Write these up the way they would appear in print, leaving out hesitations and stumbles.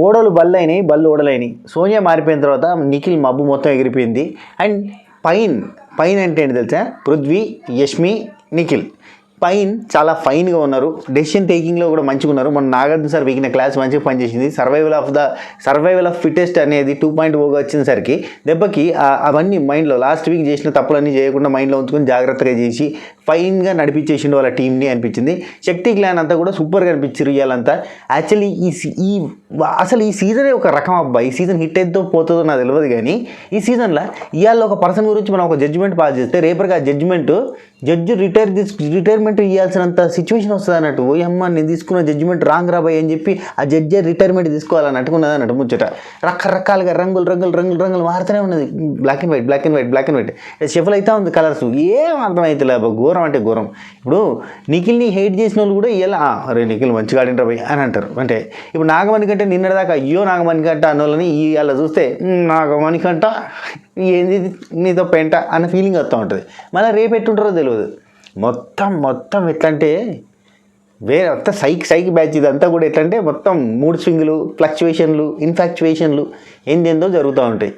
ఓడలు బళ్ళైనాయి, బళ్ళు ఓడలైనాయి. సోనియా మారిపోయిన తర్వాత నిఖిల్ మబ్బు మొత్తం ఎగిరిపోయింది. అండ్ పైన అంటే ఏంటి తెలుసా, పృథ్వీ, యష్మి, నిఖిల్ పైన చాలా ఫైన్గా ఉన్నారు. డెసిషన్ టేకింగ్లో కూడా మంచిగా ఉన్నారు. మన నాగార్జున సార్ వీకిన క్లాస్ మంచిగా పనిచేసింది. సర్వైవల్ ఆఫ్ ఫిటెస్ట్ అనేది 2.0గా వచ్చేసరికి దెబ్బకి అవన్నీ మైండ్లో లాస్ట్ వీక్ చేసిన తప్పులన్నీ చేయకుండా మైండ్లో ఉంచుకొని జాగ్రత్తగా చేసి ఫైన్గా నడిపించేసిండు వాళ్ళ టీంని అనిపించింది. శక్తి క్లాన్ అంతా కూడా సూపర్గా అనిపించారు ఇవాళంతా. యాక్చువల్లీ అసలు ఈ సీజనే ఒక రకం అబ్బాయి. ఈ సీజన్ హిట్ అయితే పోతుందో నాకు తెలియదు, కానీ ఈ సీజన్లో ఇవాళ ఒక పర్సన్ గురించి మనం ఒక జడ్జిమెంట్ పాస్ చేస్తే రేపటికి ఆ జడ్జి రిటైర్మెంట్ ఇవ్వాల్సినంత సిచ్యువేషన్ వస్తుంది అన్నట్టు. ఓ అమ్మ నేను తీసుకున్న జడ్జిమెంట్ రాంగ్ రాబాయి అని చెప్పి ఆ జడ్జి రిటైర్మెంట్ తీసుకోవాలన్నట్టుకున్నది అన్నట్టు ముచ్చట. రకరకాలుగా రంగులు మారుతూనే ఉన్నది. బ్లాక్ అండ్ వైట్ షఫల్ అయితే ఉంది కలర్స్. ఏం అర్థమైతే ఘోరం అంటే ఘోరం. ఇప్పుడు నిఖిల్ని హెయిట్ చేసిన వాళ్ళు కూడా ఇలా అరే నిఖిల్ మంచిగా ఆడినరా భయ్ అని అంటారు. అంటే ఇప్పుడు నాగమణికంట నిన్నటిదాకా అయ్యో నాగమణికంట అన్న వాళ్ళని ఇవాళ చూస్తే నాగమణికంట ఏంది నీతో పెంట అన్న ఫీలింగ్ వస్తూ ఉంటుంది. మళ్ళీ రేపు ఎట్టుంటారో తెలియదు. మొత్తం ఎట్లంటే వేరే మొత్తం సైకి బ్యాచ్ ఇదంతా కూడా ఎట్లంటే మొత్తం మూడ్ స్వింగ్లు, ఫ్లక్చువేషన్లు, ఇన్ఫాక్చువేషన్లు ఏందేందో జరుగుతూ ఉంటాయి.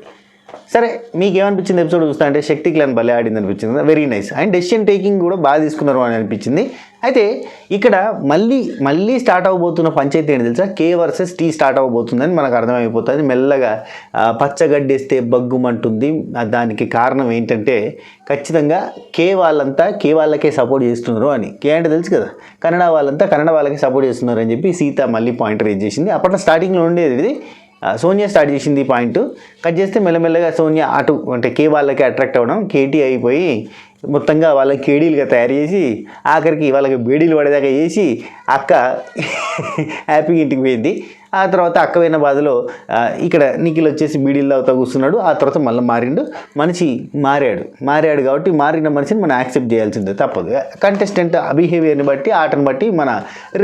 సరే మీకేమనిపించింది ఎపిసోడ్ చూస్తా అంటే శక్తి క్లాన్ భలే ఆడింది అనిపించింది. Very nice. And decision taking కూడా బాగా తీసుకున్నారు అని అనిపించింది. అయితే ఇక్కడ మళ్ళీ స్టార్ట్ అవ్వబోతున్న పంచాయతీ ఏంటి తెలుసా, కే వర్సెస్ టీ స్టార్ట్ అవ్వబోతుందని మనకు అర్థమైపోతుంది. మెల్లగా పచ్చగడ్డేస్తే బగ్గుమంటుంది. దానికి కారణం ఏంటంటే ఖచ్చితంగా కే వాళ్ళకే సపోర్ట్ చేస్తున్నారు అని. కే అంటే తెలుసు కదా, కన్నడ వాళ్ళకే సపోర్ట్ చేస్తున్నారు అని చెప్పి సీత మళ్ళీ పాయింట్ రేజ్ చేసింది. అప్పట్లో స్టార్టింగ్లో ఉండేది ఇది. సోనియా స్టార్ట్ చేసింది ఈ పాయింట్. కట్ చేస్తే మెల్లమెల్లగా సోనియా అటు అంటే కే వాళ్ళకి అట్రాక్ట్ అవ్వడం, కేటీ అయిపోయి మొత్తంగా వాళ్ళకి కేడీలుగా తయారు చేసి ఆఖరికి వాళ్ళకి బేడీలు పడేదాకా చేసి అక్క హ్యాపీగా ఇంటికి పోయింది. ఆ తర్వాత అక్క పోయిన బాధలో ఇక్కడ నిఖిల్ వచ్చేసి బీడీల్లో అవుతా కూర్చున్నాడు. ఆ తర్వాత మళ్ళీ మనిషి మారాడు కాబట్టి మారిన మనిషిని మనం యాక్సెప్ట్ చేయాల్సిందే, తప్పదు. కంటెస్టెంట్ బిహేవియర్ని బట్టి ఆటను బట్టి మన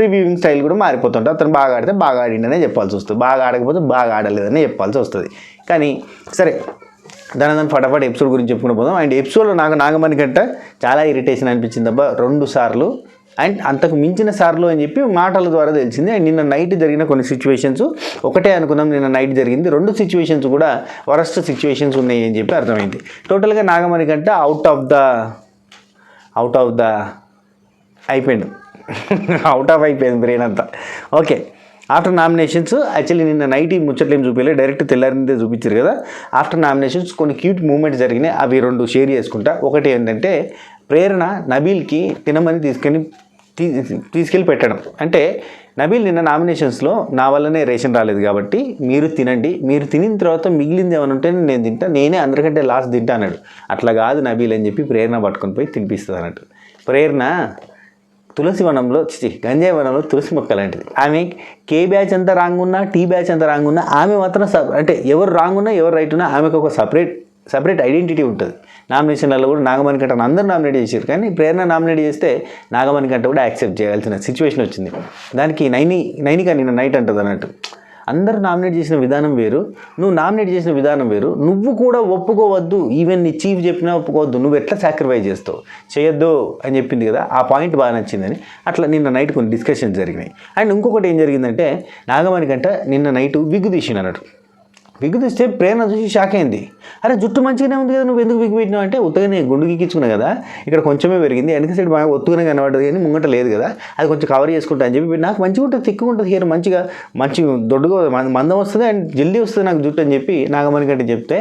రివ్యూయింగ్ స్టైల్ కూడా మారిపోతుంటుంది. అతను బాగా ఆడితే బాగా ఆడిండనే చెప్పాల్సి వస్తుంది, బాగా ఆడకపోతే బాగా ఆడలేదనే చెప్పాల్సి వస్తుంది. కానీ సరే దాని ఫటాఫట్ ఎపిసోడ్ గురించి చెప్పుకుని పోదాం. అండ్ ఎపిసోడ్లో నాకు నాగమణికంట చాలా ఇరిటేషన్ అనిపించింది అబ్బా 2 సార్లు. అండ్ అంతకు మించిన సార్లు అని చెప్పి మాటల ద్వారా తెలిసింది. అండ్ నిన్న నైట్ జరిగిన కొన్ని సిచ్యువేషన్స్ ఒకటే అనుకున్నాం, నిన్న నైట్ జరిగింది 2 సిచ్యువేషన్స్ కూడా వరస్ట్ సిచ్యువేషన్స్ ఉన్నాయి అని చెప్పి అర్థమైంది. టోటల్గా నాగమణికంట అవుట్ ఆఫ్ ద అయిపోయింది బ్రెయిన్ అంతా. ఓకే, ఆఫ్టర్ నామినేషన్స్ యాక్చువల్లీ నిన్న నైట్ ఈ ముచ్చట్లు ఏం చూపించలేదు, డైరెక్ట్ తెల్లారిందే చూపించారు కదా. ఆఫ్టర్ నామినేషన్స్ కొన్ని క్యూట్ మూమెంట్స్ జరిగినాయి, అవి 2 షేర్ చేసుకుంటా. ఒకటి ఏంటంటే ప్రేరణ నబీల్కి తినమని తీసుకెళ్ళి పెట్టడం. అంటే నబీల్ నిన్న నామినేషన్స్లో నా వల్లనే రేషన్ రాలేదు కాబట్టి మీరు తినండి, మీరు తినిన తర్వాత మిగిలింది ఏమైనా ఉంటే నేను తింటా, నేనే అందరికంటే లాస్ట్ తింటా అన్నాడు. అట్లా కాదు నబీల్ అని చెప్పి ప్రేరణ పట్టుకొని పోయి తినిపిస్తుంది అన్నట్టు. ప్రేరణ గంజాయి వనంలో తులసి మొక్క లాంటిది. ఆమె కే బ్యాచ్ అంతా రాంగ్ ఉన్నా, టీ బ్యాచ్ అంతా రాంగ్ ఉన్నా, ఆమె మాత్రం అంటే ఎవరు రాంగ్ ఉన్నా ఎవరు రైట్ ఉన్నా ఆమెకు ఒక సపరేట్ ఐడెంటిటీ ఉంటుంది. నామినేషన్లలో కూడా నాగమణికంటను అందరూ నామినేట్ చేశారు, కానీ ప్రేరణ నామినేట్ చేస్తే నాగమణికంట కూడా యాక్సెప్ట్ చేయాల్సిన సిచ్యువేషన్ వచ్చింది. దానికి నైనిక నిన్న నైట్ అంటుంది అన్నట్టు. అందరూ నామినేట్ చేసిన విధానం వేరు, నువ్వు నామినేట్ చేసిన విధానం వేరు, నువ్వు కూడా ఒప్పుకోవద్దు, ఈవెన్ నీ చీఫ్ చెప్పినా ఒప్పుకోవద్దు, నువ్వు ఎట్లా సాక్రిఫైస్ చేస్తావు, చేయొద్దు అని చెప్పింది కదా. ఆ పాయింట్ బాగా నచ్చిందని అట్లా నిన్న నైట్ కొన్ని డిస్కషన్స్ జరిగినాయి. అండ్ ఇంకొకటి ఏం జరిగిందంటే నాగమణికంట నిన్న నైట్ విగ్గు తీసిండు అన్నట్టు. విగ్గు తీస్తే ప్రేరణ చూసి షాక్ అయింది. అరే జుట్టు మంచిగానే ఉంది కదా, నువ్వు ఎందుకు విగ్గు పెట్టినావు అంటే ఉత్తగానే గుండు గీకించుకున్నా కదా, ఇక్కడ కొంచెమే పెరిగింది, వెనక సైడ్ బాగా ఒత్తుగానే కనబడ్డది కానీ ముంగట లేదు కదా, అది కొంచెం కవర్ చేసుకుంటా అని చెప్పి నాకు మంచిగా ఉంటుంది, తిక్కుగా ఉంటుంది హెయిర్, మంచిగా దొడ్డుగా మందం వస్తుంది అండ్ జల్దీ వస్తుంది నాకు జుట్టు అని చెప్పి నాగమణికంట చెప్తే,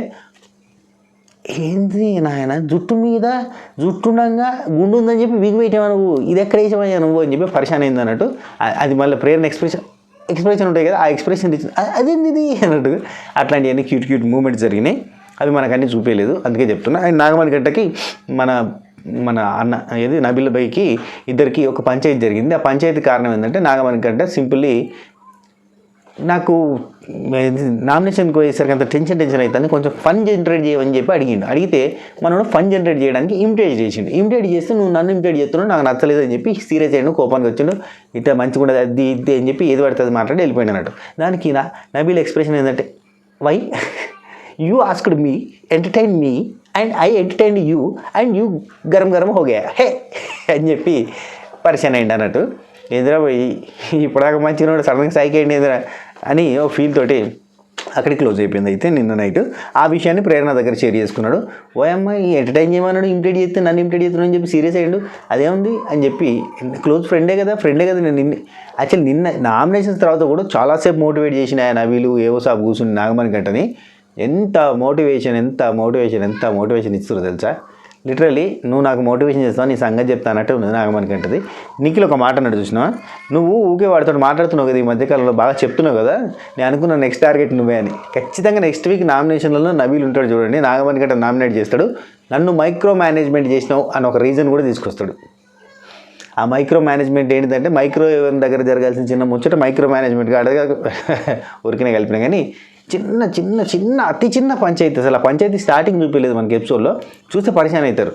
ఏంది నాయన జుట్టుండగా గుండు ఉందని చెప్పి విగ్గు పెట్టావా నువ్వు, ఇది ఎక్కడ వేసావయ్యా నువ్వు అని చెప్పి పరిశాన్ అయింది అన్నట్టు. అది మళ్ళీ ప్రేరణ ఎక్స్ప్రెషన్ ఉంటాయి కదా, ఆ ఎక్స్ప్రెషన్ ఇచ్చింది, అదేంది ఇది అన్నట్టు. అట్లాంటివన్నీ క్యూట్ మూమెంట్స్ జరిగినాయి, అవి మనకన్నీ చూపించలేదు, అందుకే చెప్తున్నా. అండ్ నాగమణికంటకి మన అన్న ఏది నబీల్ బైకి ఇద్దరికి ఒక పంచాయతీ జరిగింది. ఆ పంచాయతీ కారణం ఏంటంటే నాగమణికంట సింపుల్లీ నాకు నామినేషన్కి పోయేసరికి అంత టెన్షన్ అవుతుంది, కొంచెం ఫన్ జనరేట్ చేయమని చెప్పి అడిగితే మనోడు ఫన్ జనరేట్ చేయడానికి ఇమిటేట్ చేస్తే నువ్వు నన్ను ఇమిటేట్ చేస్తున్నావు, నాకు నచ్చలేదు అని చెప్పి సీరియస్ అయ్యాడు, కోపానికి వచ్చిండు, ఇట్లా మంచిగా ఉండదు అది ఇది అని చెప్పి ఏది పడుతుంది మాట్లాడి వెళ్ళిపోయింది అన్నట్టు. దానికి నబీల్ ఎక్స్ప్రెషన్ ఏంటంటే, why you asked me entertain me and I entertain you and you గరం హోగా హే అని చెప్పి పరిచయం అయింది అన్నట్టు. ఎదురా పోయి ఇప్పటిదాకా మంచిగా సడన్గా సైకి అయింది ఎదురా అని ఓ ఫీల్ తోటి అక్కడికి క్లోజ్ అయిపోయింది. అయితే నిన్న నైట్ ఆ విషయాన్ని ప్రేరణ దగ్గర షేర్ చేసుకున్నాడు. ఓ అమ్మాయి ఎంటర్టైన్ చేయమన్నాడు, ఇమిటేట్ చేస్తే నన్ను ఇమిటేట్ చేస్తున్నాను అని చెప్పి సీరియస్ అయ్యాడు. అదేముంది అని చెప్పి క్లోజ్ ఫ్రెండే కదా నేను నిన్న యాక్చువల్లీ నిన్న నామినేషన్స్ తర్వాత కూడా చాలాసేపు మోటివేట్ చేసిన నవీలు ఏవో సాబ్ కూర్చుని నాగమణి గంటని ఎంత మోటివేషన్ ఇస్తున్నారు తెలుసా. లిటరలీ నువ్వు నాకు మోటివేషన్ చేస్తావు, నీ సంగతి చెప్తానంటే ఉంది నాగమణికి అంటది. నిఖిల్ ఒక మాట అన్నాడు చూసినా, నువ్వు ఊకే వాడితో మాట్లాడుతున్నావు కదా ఈ మధ్యకాలంలో, బాగా చెప్తున్నావు కదా, నేను అనుకున్న నెక్స్ట్ టార్గెట్ నువ్వే అని. ఖచ్చితంగా నెక్స్ట్ వీక్ నామినేషన్లలో నవీల్ ఉంటాడు చూడండి, నాగమణి గంట నామినేట్ చేస్తాడు. నన్ను మైక్రో మేనేజ్మెంట్ చేసినావు అని ఒక రీజన్ కూడా తీసుకొస్తాడు. ఆ మైక్రో మేనేజ్మెంట్ ఏంటంటే మైక్రో దగ్గర జరగాల్సిన చిన్న ముచ్చట మైక్రో మేనేజ్మెంట్గా అడగా ఉరికినే కలిపినా కానీ అతి చిన్న పంచాయతీ. అసలు ఆ పంచాయతీ స్టార్టింగ్ చూపించలేదు మనకి ఎపిసోడ్లో, చూస్తే పరిచయం అవుతారు.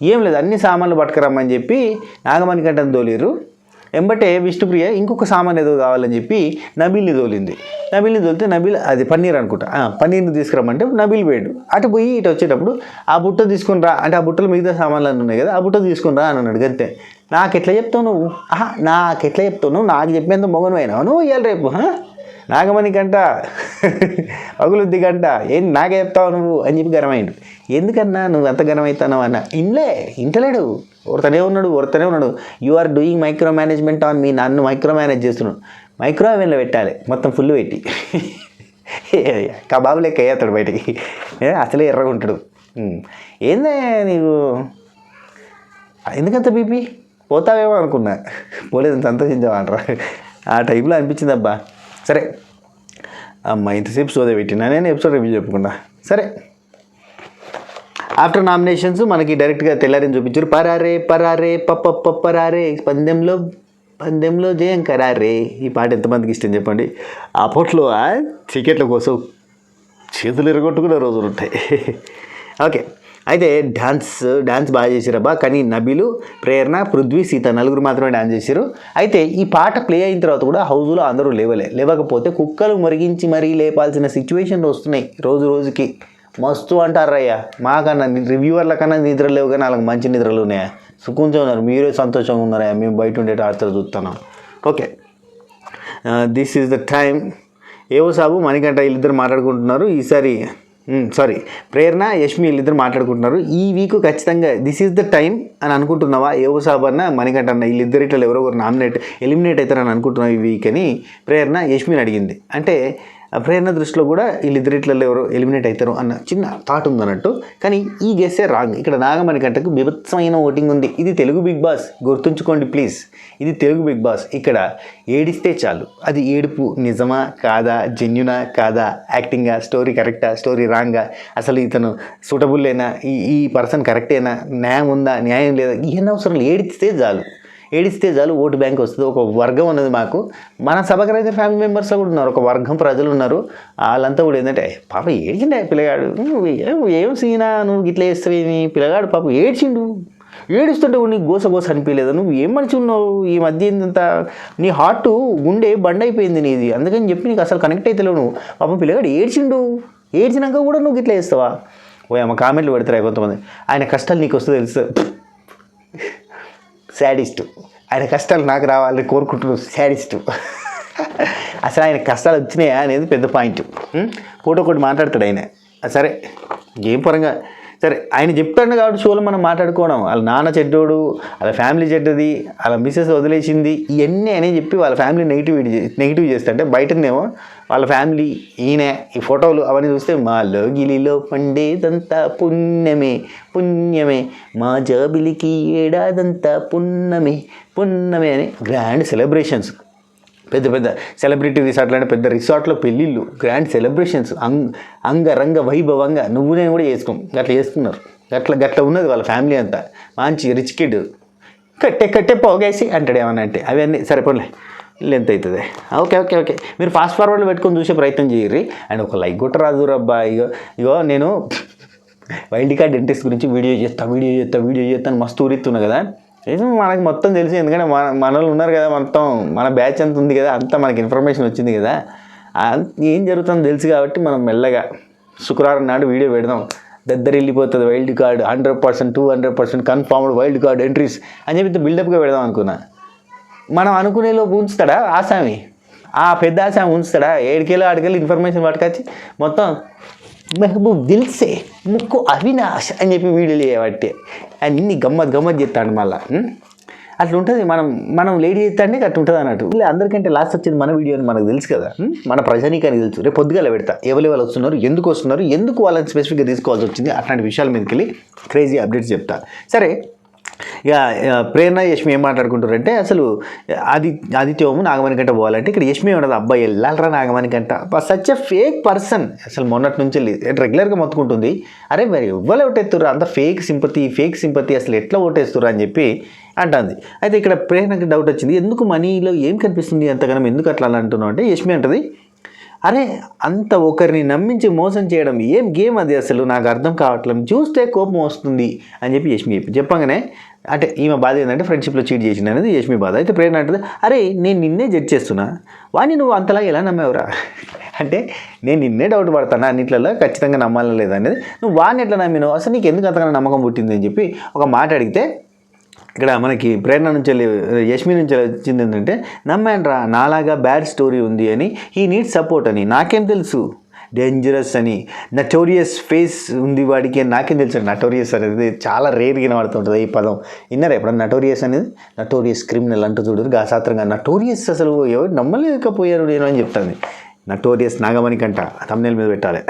ఏం లేదు, అన్ని సామాన్లు పట్టుకురమ్మని చెప్పి నాగమణి గంటను తోలిరు. ఎంబటే విష్ణుప్రియ ఇంకొక సామాన్ ఏదో కావాలని చెప్పి నబీల్ని తోలితే నబీల్ అది పన్నీర్ అనుకుంటా, పన్నీర్ని తీసుకురమ్మంటే నబీల్ పోయాడు. అటు పోయి ఇటు వచ్చేటప్పుడు ఆ బుట్ట తీసుకుని రా అంటే, ఆ బుట్టలు మిగతా సామాన్లు అన్నీ ఉన్నాయి కదా, ఆ బుట్ట తీసుకుని రా అని అన్నాడు. అంతే. నాకెట్లా చెప్తావు నువ్వు, నాకు చెప్పేంత మొగను అయినావు నువ్వు ఇవాళ రేపు నాగమణి గంట పగులుద్ది గంట ఏం నాకే చెప్తావు నువ్వు అని చెప్పి గరమైండు. ఎందుకన్నా నువ్వు ఎంత గరం అవుతావు అన్న, ఇంటలేడు, ఓర్తనే ఉన్నాడు. You are doing micro management on me, నన్ను మైక్రో మేనేజ్ చేస్తున్నాడు. మైక్రో ఓవెన్లో పెట్టాలి మొత్తం ఫుల్ పెట్టి, కబాబు లెక్క వేయతాడు బయటికి, అసలే ఎర్రగా ఉంటాడు. ఏందే నీకు ఎందుకంత బీపీ, పోతావేమో అనుకున్నా, పోలేదని సంతోషించామంటారా ఆ టైంలో అనిపించింది. అబ్బా సరే అమ్మ ఇంతసేపు సోదే పెట్టినా నేను ఎపిసోడ్ రివ్యూ చెప్పుకున్నా. సరే ఆఫ్టర్ నామినేషన్స్ మనకి డైరెక్ట్గా తెల్లారిని చూపించారు. పరారే పరారే పందెంలో జయం కరారే. ఈ పాట ఎంతమందికి ఇష్టం చెప్పండి. అప్పట్లో టికెట్ల కోసం చేతులు ఎరగొట్టుకునే రోజులు ఉంటాయి. ఓకే, అయితే డ్యాన్స్ బాగా చేశారబ్బా. కానీ నబీలు, ప్రేరణ, పృథ్వీ, సీత నలుగురు మాత్రమే డ్యాన్స్ చేశారు. అయితే ఈ పాట ప్లే అయిన తర్వాత కూడా హౌస్లో అందరూ లేవకపోతే కుక్కలు మరిగించి మరీ లేపాల్సిన సిచ్యువేషన్లు వస్తున్నాయి రోజుకి. మస్తు అంటారయ్యా, మాకన్నా రివ్యూవర్ల కన్నా నిద్ర లేవు, కానీ వాళ్ళకి మంచి నిద్రలు ఉన్నాయా, సుఖంగా ఉన్నారు, మీరే సంతోషంగా ఉన్నారా, మేము బయట ఉండే టార్చర్ చూస్తున్నాం. Okay, this is the time. ఏవో సాబు మణికంఠ వీళ్ళిద్దరు మాట్లాడుకుంటున్నారు. ఈసారి ప్రేరణ, యష్మి వీళ్ళిద్దరు మాట్లాడుకుంటున్నారు. ఈ వీక్ ఖచ్చితంగా దిస్ ఈజ్ ద టైం అని అనుకుంటున్నావా ఏవో సాబ్ అన్న మణికంఠ అన్న వీళ్ళిద్దరు ఇట్లా ఎవరొకరు ఎలిమినేట్ అవుతారని అనుకుంటున్నావు ఈ వీక్ అని ప్రేరణ యష్మిని అడిగింది. అంటే ప్రేరణ దృష్టిలో కూడా వీళ్ళిద్దరిట్లలో ఎవరో ఎలిమినేట్ అవుతారు అన్న చిన్న థాట్ ఉందన్నట్టు. కానీ ఈ గెస్సే రాంగ్. ఇక్కడ నాగమణికంఠకు బీభత్సమైన ఓటింగ్ ఉంది. ఇది తెలుగు బిగ్ బాస్, గుర్తుంచుకోండి ప్లీజ్, ఇది తెలుగు బిగ్ బాస్. ఇక్కడ ఏడిస్తే చాలు, అది ఏడుపు నిజమా కాదా, జెన్యునా కాదా, యాక్టింగా, స్టోరీ కరెక్టా, స్టోరీ రాంగా, అసలు ఇతను సూటబుల్లేనా, ఈ పర్సన్ కరెక్టేనా, న్యాయం ఉందా, న్యాయం లేదా, ఇవన్నీ అవసరం. ఏడిస్తే చాలు ఓటు బ్యాంక్ వస్తుంది. ఒక వర్గం ఉన్నది మాకు, మన సభకరైతే ఫ్యామిలీ మెంబర్స్ కూడా ఉన్నారు, ఒక వర్గం ప్రజలు ఉన్నారు. వాళ్ళంతా కూడా ఏంటంటే పాప ఏడ్చిండే పిల్లగాడు, ఏం సీనా నువ్వు ఇట్లా చేస్తావేమి, పిల్లగాడు పాప ఏడుస్తుంటే నీకు గోస అనిపించలేదు, నువ్వు ఏం మనిషి ఉన్నావు ఈ మధ్య, ఇంత నీ హార్ట్ గుండె బండ్ అయిపోయింది నీది, అందుకని చెప్పి నీకు అసలు కనెక్ట్ అవుతలేవు నువ్వు. పాప పిల్లగాడు ఏడ్చినాక కూడా నువ్వు ఇట్లా చేస్తావా. అమ్మ కామెంట్లు పెడతారా కొంతమంది, ఆయన కష్టాలు నీకు వస్తుంది తెలుసు, శాడిస్టు, ఆయన కష్టాలు నాకు రావాలని కోరుకుంటున్నాడు శాడిస్టు. అసలు ఆయన కష్టాలు వచ్చినాయా అనేది పెద్ద పాయింట్. ఫోటో ఒకటి మాట్లాడతాడు ఆయన, సరే గేమ్ పరంగా సరే ఆయన చెప్తాడు కాబట్టి షోలో మనం మాట్లాడుకోవడం, వాళ్ళ నాన్న చెడ్డోడు, వాళ్ళ ఫ్యామిలీ చెడ్డది, వాళ్ళ మిస్సెస్ వదిలేసింది, ఇవన్నీ అని చెప్పి వాళ్ళ ఫ్యామిలీ నెగిటివ్ చేస్తుంటే బయటనేమో వాళ్ళ ఫ్యామిలీ ఈయన ఈ ఫోటోలు అవన్నీ చూస్తే మాలో గిలిలో పండేదంతా పుణ్యమే మా జాబిలికి ఏడాదంతా పున్నమే అని గ్రాండ్ సెలబ్రేషన్స్, పెద్ద సెలబ్రిటీ రిసార్ట్లు అంటే పెద్ద రిసార్ట్లో పెళ్ళిళ్ళు, గ్రాండ్ సెలబ్రేషన్స్, అంగరంగ వైభవంగా నువ్వు నేను కూడా చేసుకున్నారు. గట్ల ఉన్నది వాళ్ళ ఫ్యామిలీ అంతా. మంచి రిచ్ కిడ్, కట్టే పోగేసి అంటాడు ఏమన్నా అంటే, అవన్నీ సరిపోలే లెంత్ అవుతుంది. ఓకే మీరు ఫాస్ట్ ఫార్వర్డ్లో పెట్టుకొని చూసే ప్రయత్నం చేయర్రి. అండ్ ఒక లైక్ కూడా రాదు రబ్బా. ఇగో నేను వైల్డ్ కార్డ్ డెంటిస్ట్ గురించి వీడియో చేస్తాను మస్తు ఊరిస్తున్నా కదా. మనకి మొత్తం తెలిసి, ఎందుకంటే మనలు ఉన్నారు కదా, మొత్తం మన బ్యాచ్ అంత ఉంది కదా, అంతా మనకి ఇన్ఫర్మేషన్ వచ్చింది కదా, ఏం జరుగుతుందో తెలుసు కాబట్టి మనం మెల్లగా శుక్రవారం నాడు వీడియో పెడదాం. వెళ్ళిపోతుంది wild card 100%, 200% confirmed wild card entries అని చెప్పి బిల్డప్గా పెడదాం అనుకున్నా. మనం అనుకునేలో ఉంచుతాడా ఆసామి, ఆ పెద్ద ఆశ ఉంచుతాడా? 7 ఆడికెళ్ళి ఇన్ఫర్మేషన్ పట్టుకొచ్చి మొత్తం మెహబూబ్ దిల్సే ముక్కు అవినాష్ అని చెప్పి వీడియోలు చేయబట్టే అన్ని గమ్మత్ చెప్తాడు మళ్ళీ. అట్లా ఉంటుంది. మనం లేడీ చేస్తాంటే అట్లా ఉంటుంది అన్నట్టు. ఇలా అందరికంటే లాస్ట్ వచ్చేది మన వీడియో అని మనకు తెలుసు కదా, మన ప్రజానీకానికి తెలుసు. రేపు పొద్దుగాల పెడతా ఎవరు వస్తున్నారు, ఎందుకు వాళ్ళని స్పెసిఫిక్గా తీసుకోవాల్సి వచ్చింది, అట్లాంటి విషయాల మీదకి వెళ్ళి క్రేజీ అప్డేట్స్ చెప్తా. సరే, ఇక ప్రేరణ యష్మి ఏం మాట్లాడుకుంటారంటే, అసలు ఆదిత్యము నాగమణికంట పోవాలంటే ఇక్కడ యష్మి ఉండదు, అబ్బాయి వెళ్ళాలరా Nagamanikanta. Such a fake person అసలు మొన్నటి నుంచి రెగ్యులర్గా మొత్తుకుంటుంది. అరే మరి ఎవ్వరు ఓటేస్తుర్రు, అంత ఫేక్ సింపతి అసలు ఎట్లా ఓటేస్తుర్రు అని చెప్పి అంటుంది. అయితే ఇక్కడ ప్రేరణకి డౌట్ వచ్చింది, ఎందుకు మనీలో ఏం కనిపిస్తుంది అంతగానం, ఎందుకు అట్లా అంటున్నావు అంటే యష్మి అంటది, అరే అంత ఒకరిని నమ్మించి మోసం చేయడం ఏం గేమ్ అది, అసలు నాకు అర్థం కావట్లేదు, చూస్తే కోపం వస్తుంది అని చెప్పి యష్మి చెప్పగానే, అంటే ఈమె బాధ ఏంటంటే ఫ్రెండ్షిప్లో చీట్ చేసింది అనేది యష్మి బాధ. అయితే ప్రేరణ అంటుంది, అరే నేను నిన్నే జడ్జ్ చేస్తున్నా, వాడిని నువ్వు అంతలా ఎలా నమ్మేవరా అంటే నేను నిన్నే డౌట్ పడతాను అన్నిట్లలో ఖచ్చితంగా నమ్మాలని లేదా అనేది, నువ్వు వాడిని ఎట్లా నమ్మినావు, అసలు నీకు ఎందుకు అంతగా నమ్మకం పుట్టింది అని చెప్పి ఒక మాట అడిగితే, ఇక్కడ మనకి ప్రేరణ నుంచి యష్మి నుంచి వచ్చింది ఏంటంటే, నమ్మాన్రా నాలాగా బ్యాడ్ స్టోరీ ఉంది అని, హీ నీడ్స్ సపోర్ట్ అని, నాకేం తెలుసు, డేంజరస్ అని, నటోరియస్ ఫేస్ ఉంది వాడికి అని నాకేం తెలుసు. నటోరియస్ అనేది చాలా రేర్గా వినబడుతుంటుంది ఈ పదం. విన్నారా ఎప్పుడన్నా నటోరియస్ అనేది? నటోరియస్ క్రిమినల్ అంటూ చూడరు గాసాత్రంగా, నటోరియస్ అసలు ఎవరు నమ్మలేకపోయారు నేను అని చెప్తాను. నటోరియస్ నాగమణికంట తమ్నెల్ మీద పెట్టాలి.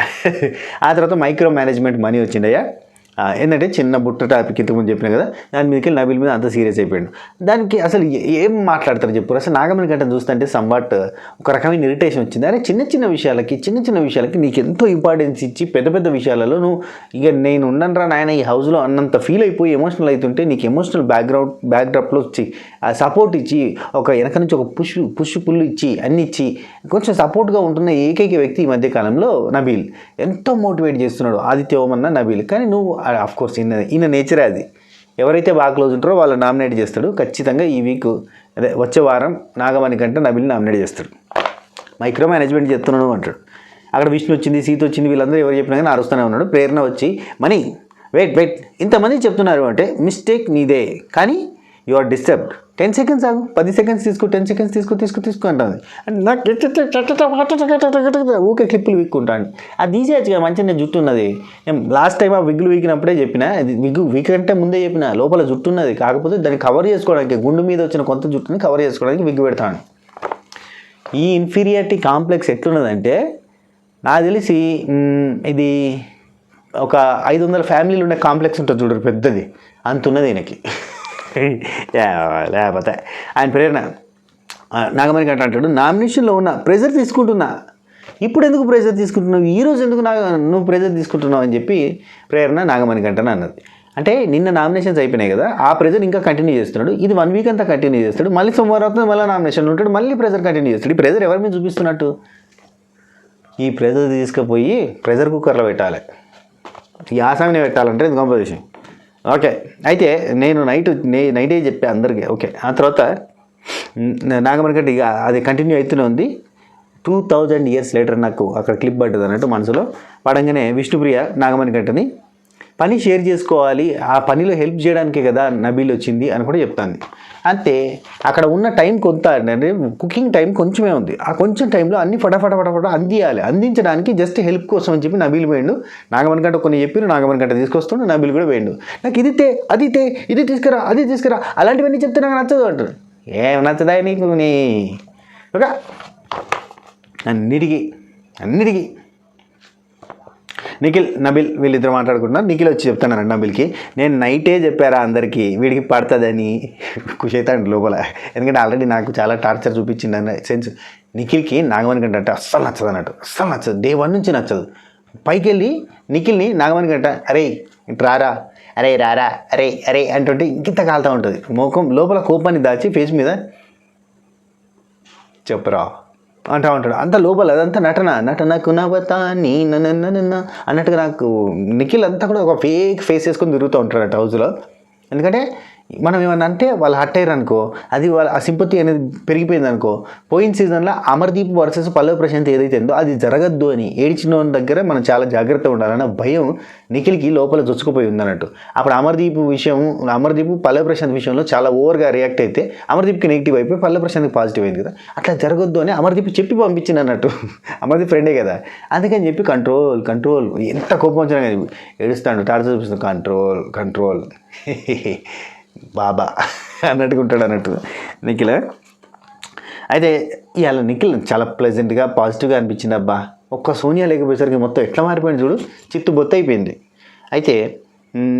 ఆ తర్వాత మైక్రో మేనేజ్మెంట్ మనీ వచ్చిందయ్యా. ఏంటంటే చిన్న బుట్ట టాపిక్ ఇంతకుముందు చెప్పిన కదా, దాని మీదకి నబీల్ మీద అంత సీరియస్ అయిపోయాడు. దానికి అసలు ఏం మాట్లాడతారు చెప్పు. అసలు నాగమణి గంట చూస్తుంటే సంవాట్ ఒక రకమైన ఇరిటేషన్ వచ్చింది. అరే చిన్న విషయాలకి నీకు ఎంతో ఇంపార్టెన్స్ ఇచ్చి పెద్ద విషయాలలో నువ్వు ఇక నేను ఉండనరా నాయన ఈ హౌస్లో అన్నంత ఫీల్ అయిపోయి ఎమోషనల్ అవుతుంటే, నీకు ఎమోషనల్ బ్యాక్డ్రాప్లో వచ్చి సపోర్ట్ ఇచ్చి ఒక వెనక నుంచి ఒక పుష్ పుల్లు ఇచ్చి అన్ని ఇచ్చి కొంచెం సపోర్ట్గా ఉంటున్న ఏకైక వ్యక్తి ఈ మధ్యకాలంలో నబీల్. ఎంతో మోటివేట్ చేస్తున్నాడు ఆదిత్య ఓమన్న నబీల్. కానీ నువ్వు ఆఫ్కోర్స్ ఈయన నేచరే అది, ఎవరైతే బాగా క్లోజ్ ఉంటారో వాళ్ళు నామినేట్ చేస్తాడు ఖచ్చితంగా. ఈ వీక్ వచ్చే వారం నాగమణి కంటే నబీల్ని నామినేట్ చేస్తాడు. మైక్రో మేనేజ్మెంట్ చేస్తున్నాడు అంటాడు. అక్కడ విష్ణు వచ్చింది, సీత వచ్చింది, వీళ్ళందరూ ఎవరు చెప్పినా కానీ అరుస్తూనే ఉన్నాడు. ప్రేరణ వచ్చి మనీ వెయిట్ ఇంతమంది చెప్తున్నారు అంటే మిస్టేక్ నీదే, కానీ యు ఆర్ డిస్టర్బ్డ్, 10 seconds ఆగు, 10 seconds తీసుకో, 10 seconds తీసుకో అంటుంది. అంటే నాకు ఊకే క్లిప్పులు వీక్కుంటాను. అది తీసేయచ్చుగా, మంచిగా జుట్టు ఉన్నది. నేను లాస్ట్ టైం ఆ విగ్గులు వీకినప్పుడే చెప్పిన, వీక్ అంటే ముందే చెప్పిన, లోపల జుట్టు ఉన్నది, కాకపోతే దాన్ని కవర్ చేసుకోవడానికి, గుండు మీద వచ్చిన కొంత జుట్టుని కవర్ చేసుకోవడానికి విగ్గు పెడతాను. ఈ ఇన్ఫీరియారిటీ కాంప్లెక్స్ ఎట్లున్నదంటే, నాకు తెలిసి ఇది ఒక 500 ఫ్యామిలీలు ఉండే కాంప్లెక్స్ ఉంటుంది చూడరు, పెద్దది అంత ఉన్నది ఈయనకి. లేకపోతే ఆయన ప్రేరణ నాగమణి గంట అంటాడు, నామినేషన్లో ఉన్న ప్రెజర్ తీసుకుంటున్నా, ఇప్పుడు ఎందుకు ప్రెజర్ తీసుకుంటున్నావు, ఈరోజు ఎందుకు నువ్వు ప్రెజర్ తీసుకుంటున్నావు అని చెప్పి ప్రేరణ నాగమణి గంటని అన్నది. అంటే నిన్న నామినేషన్స్ అయిపోయినాయి కదా, ఆ ప్రెజర్ ఇంకా కంటిన్యూ చేస్తున్నాడు. ఇది 1 week అంతా కంటిన్యూ చేస్తాడు. మళ్ళీ సోమవారం అవుతుంది, మళ్ళీ నామినేషన్ ఉంటాడు, మళ్ళీ ప్రెజర్ కంటిన్యూ చేస్తాడు. ఈ ప్రెజర్ ఎవరి మీద చూపిస్తున్నట్టు? ఈ ప్రెజర్ తీసుకుపోయి ప్రెజర్ కుక్కర్లో పెట్టాలి, ఈ ఆసామిని పెట్టాలంటే ఇది కాంపోజిషన్. ఓకే, అయితే నేను నైటే చెప్పా అందరికీ. ఓకే, ఆ తర్వాత నాగమణి గంట ఇక అది కంటిన్యూ అవుతూనే ఉంది. 2000 years లేటర్ నాకు అక్కడ క్లిప్ పడ్డది అన్నట్టు మనసులో పడంగానే విష్ణుప్రియ నాగమణి గంటని పని షేర్ చేసుకోవాలి, ఆ పనిలో హెల్ప్ చేయడానికే కదా నబీల్ వచ్చింది అని కూడా చెప్తాను. అంతే, అక్కడ ఉన్న టైం కొంత అంటే కుకింగ్ టైం కొంచెమే ఉంది. ఆ కొంచెం టైంలో అన్ని ఫటాఫట అందియాలి. అందించడానికి జస్ట్ హెల్ప్ కోసం అని చెప్పి నబీల్ పోయిండు. నాగమణి గంట కొన్ని చెప్పిన నాగమణి గంట తీసుకొస్తుండు, నబీల్ కూడా పోయిండు. నాకు ఇది తీసుకురా అలాంటివన్నీ చెప్తే నాకు నచ్చదు అంటారు. ఏం నచ్చదా నీకు? నీ ఒక అన్నిటికీ నిఖిల్ నబీల్ వీళ్ళిద్దరు మాట్లాడుకుంటున్నారు. నిఖిల్ వచ్చి చెప్తున్నాను నబీల్కి, నేను నైటే చెప్పారా అందరికీ వీడికి పడుతుందని. ఖుషి అవుతాడు లోపల, ఎందుకంటే ఆల్రెడీ నాకు చాలా టార్చర్ చూపించింది అన్న సెన్స్. నిఖిల్కి నాగమణి గంట అంటే అస్సలు నచ్చదు అన్నట్టు, అస్సలు నచ్చదు, డే 1 నుంచి నచ్చదు. పైకి వెళ్ళి నిఖిల్ని నాగమణి గంట అరే ఇటు రారా, అరే రారా, అరే అంటుంటే ఇంకింత కాలుతూ ఉంటుంది. ముఖం లోపల కోపాన్ని దాచి ఫేస్ మీద చెప్పరా అంటూ ఉంటాడు. అంత లోపల అదంతా నటనకు నవతాని అన్నట్టుగా నాకు నిఖిల్ అంతా కూడా ఒక ఫేక్ ఫేస్ వేసుకొని తిరుగుతూ ఉంటాడు అటు హౌస్లో. ఎందుకంటే మనం ఏమన్నా అంటే వాళ్ళు హట్ అయ్యారు అనుకో, అది వాళ్ళ ఆ సింపతి అనేది పెరిగిపోయింది అనుకో, పోయిన సీజన్లో అమర్దీప్ వర్సెస్ పల్లవి ప్రశాంత్ ఏదైతే ఉందో అది జరగద్దు అని ఏడ్చిన వాళ్ళ దగ్గర మనం చాలా జాగ్రత్తగా ఉండాలన్న భయం నిఖిల్కి లోపల చొచ్చుకుపోయి ఉందన్నట్టు. అప్పుడు అమర్దీప్ పల్లవి ప్రశాంత్ విషయంలో చాలా ఓవర్గా రియాక్ట్ అయితే అమర్దీప్కి నెగిటివ్ అయిపోయి పల్లవి ప్రశాంత్కి పాజిటివ్ అయింది కదా, అట్లా జరగద్దు అని అమర్దీప్ చెప్పి పంపించింది అన్నట్టు. అమర్దీప్ ఫ్రెండే కదా, అందుకని చెప్పి కంట్రోల్ ఎంత కోపం వచ్చినా కానీ ఏడుస్తాడు, టార్చర్ చూపిస్తుంది, కంట్రోల్ బాబా అన్నట్టుగా ఉంటాడు అన్నట్టు నిఖిల్. అయితే ఇవాళ నిఖిల్ చాలా ప్లెజెంట్గా పాజిటివ్గా అనిపించింది. అబ్బా ఒక్క సోనియా లేకపోయేసరికి మొత్తం ఎట్లా మారిపోయింది చూడు, చిత్తు బొత్త అయిపోయింది. అయితే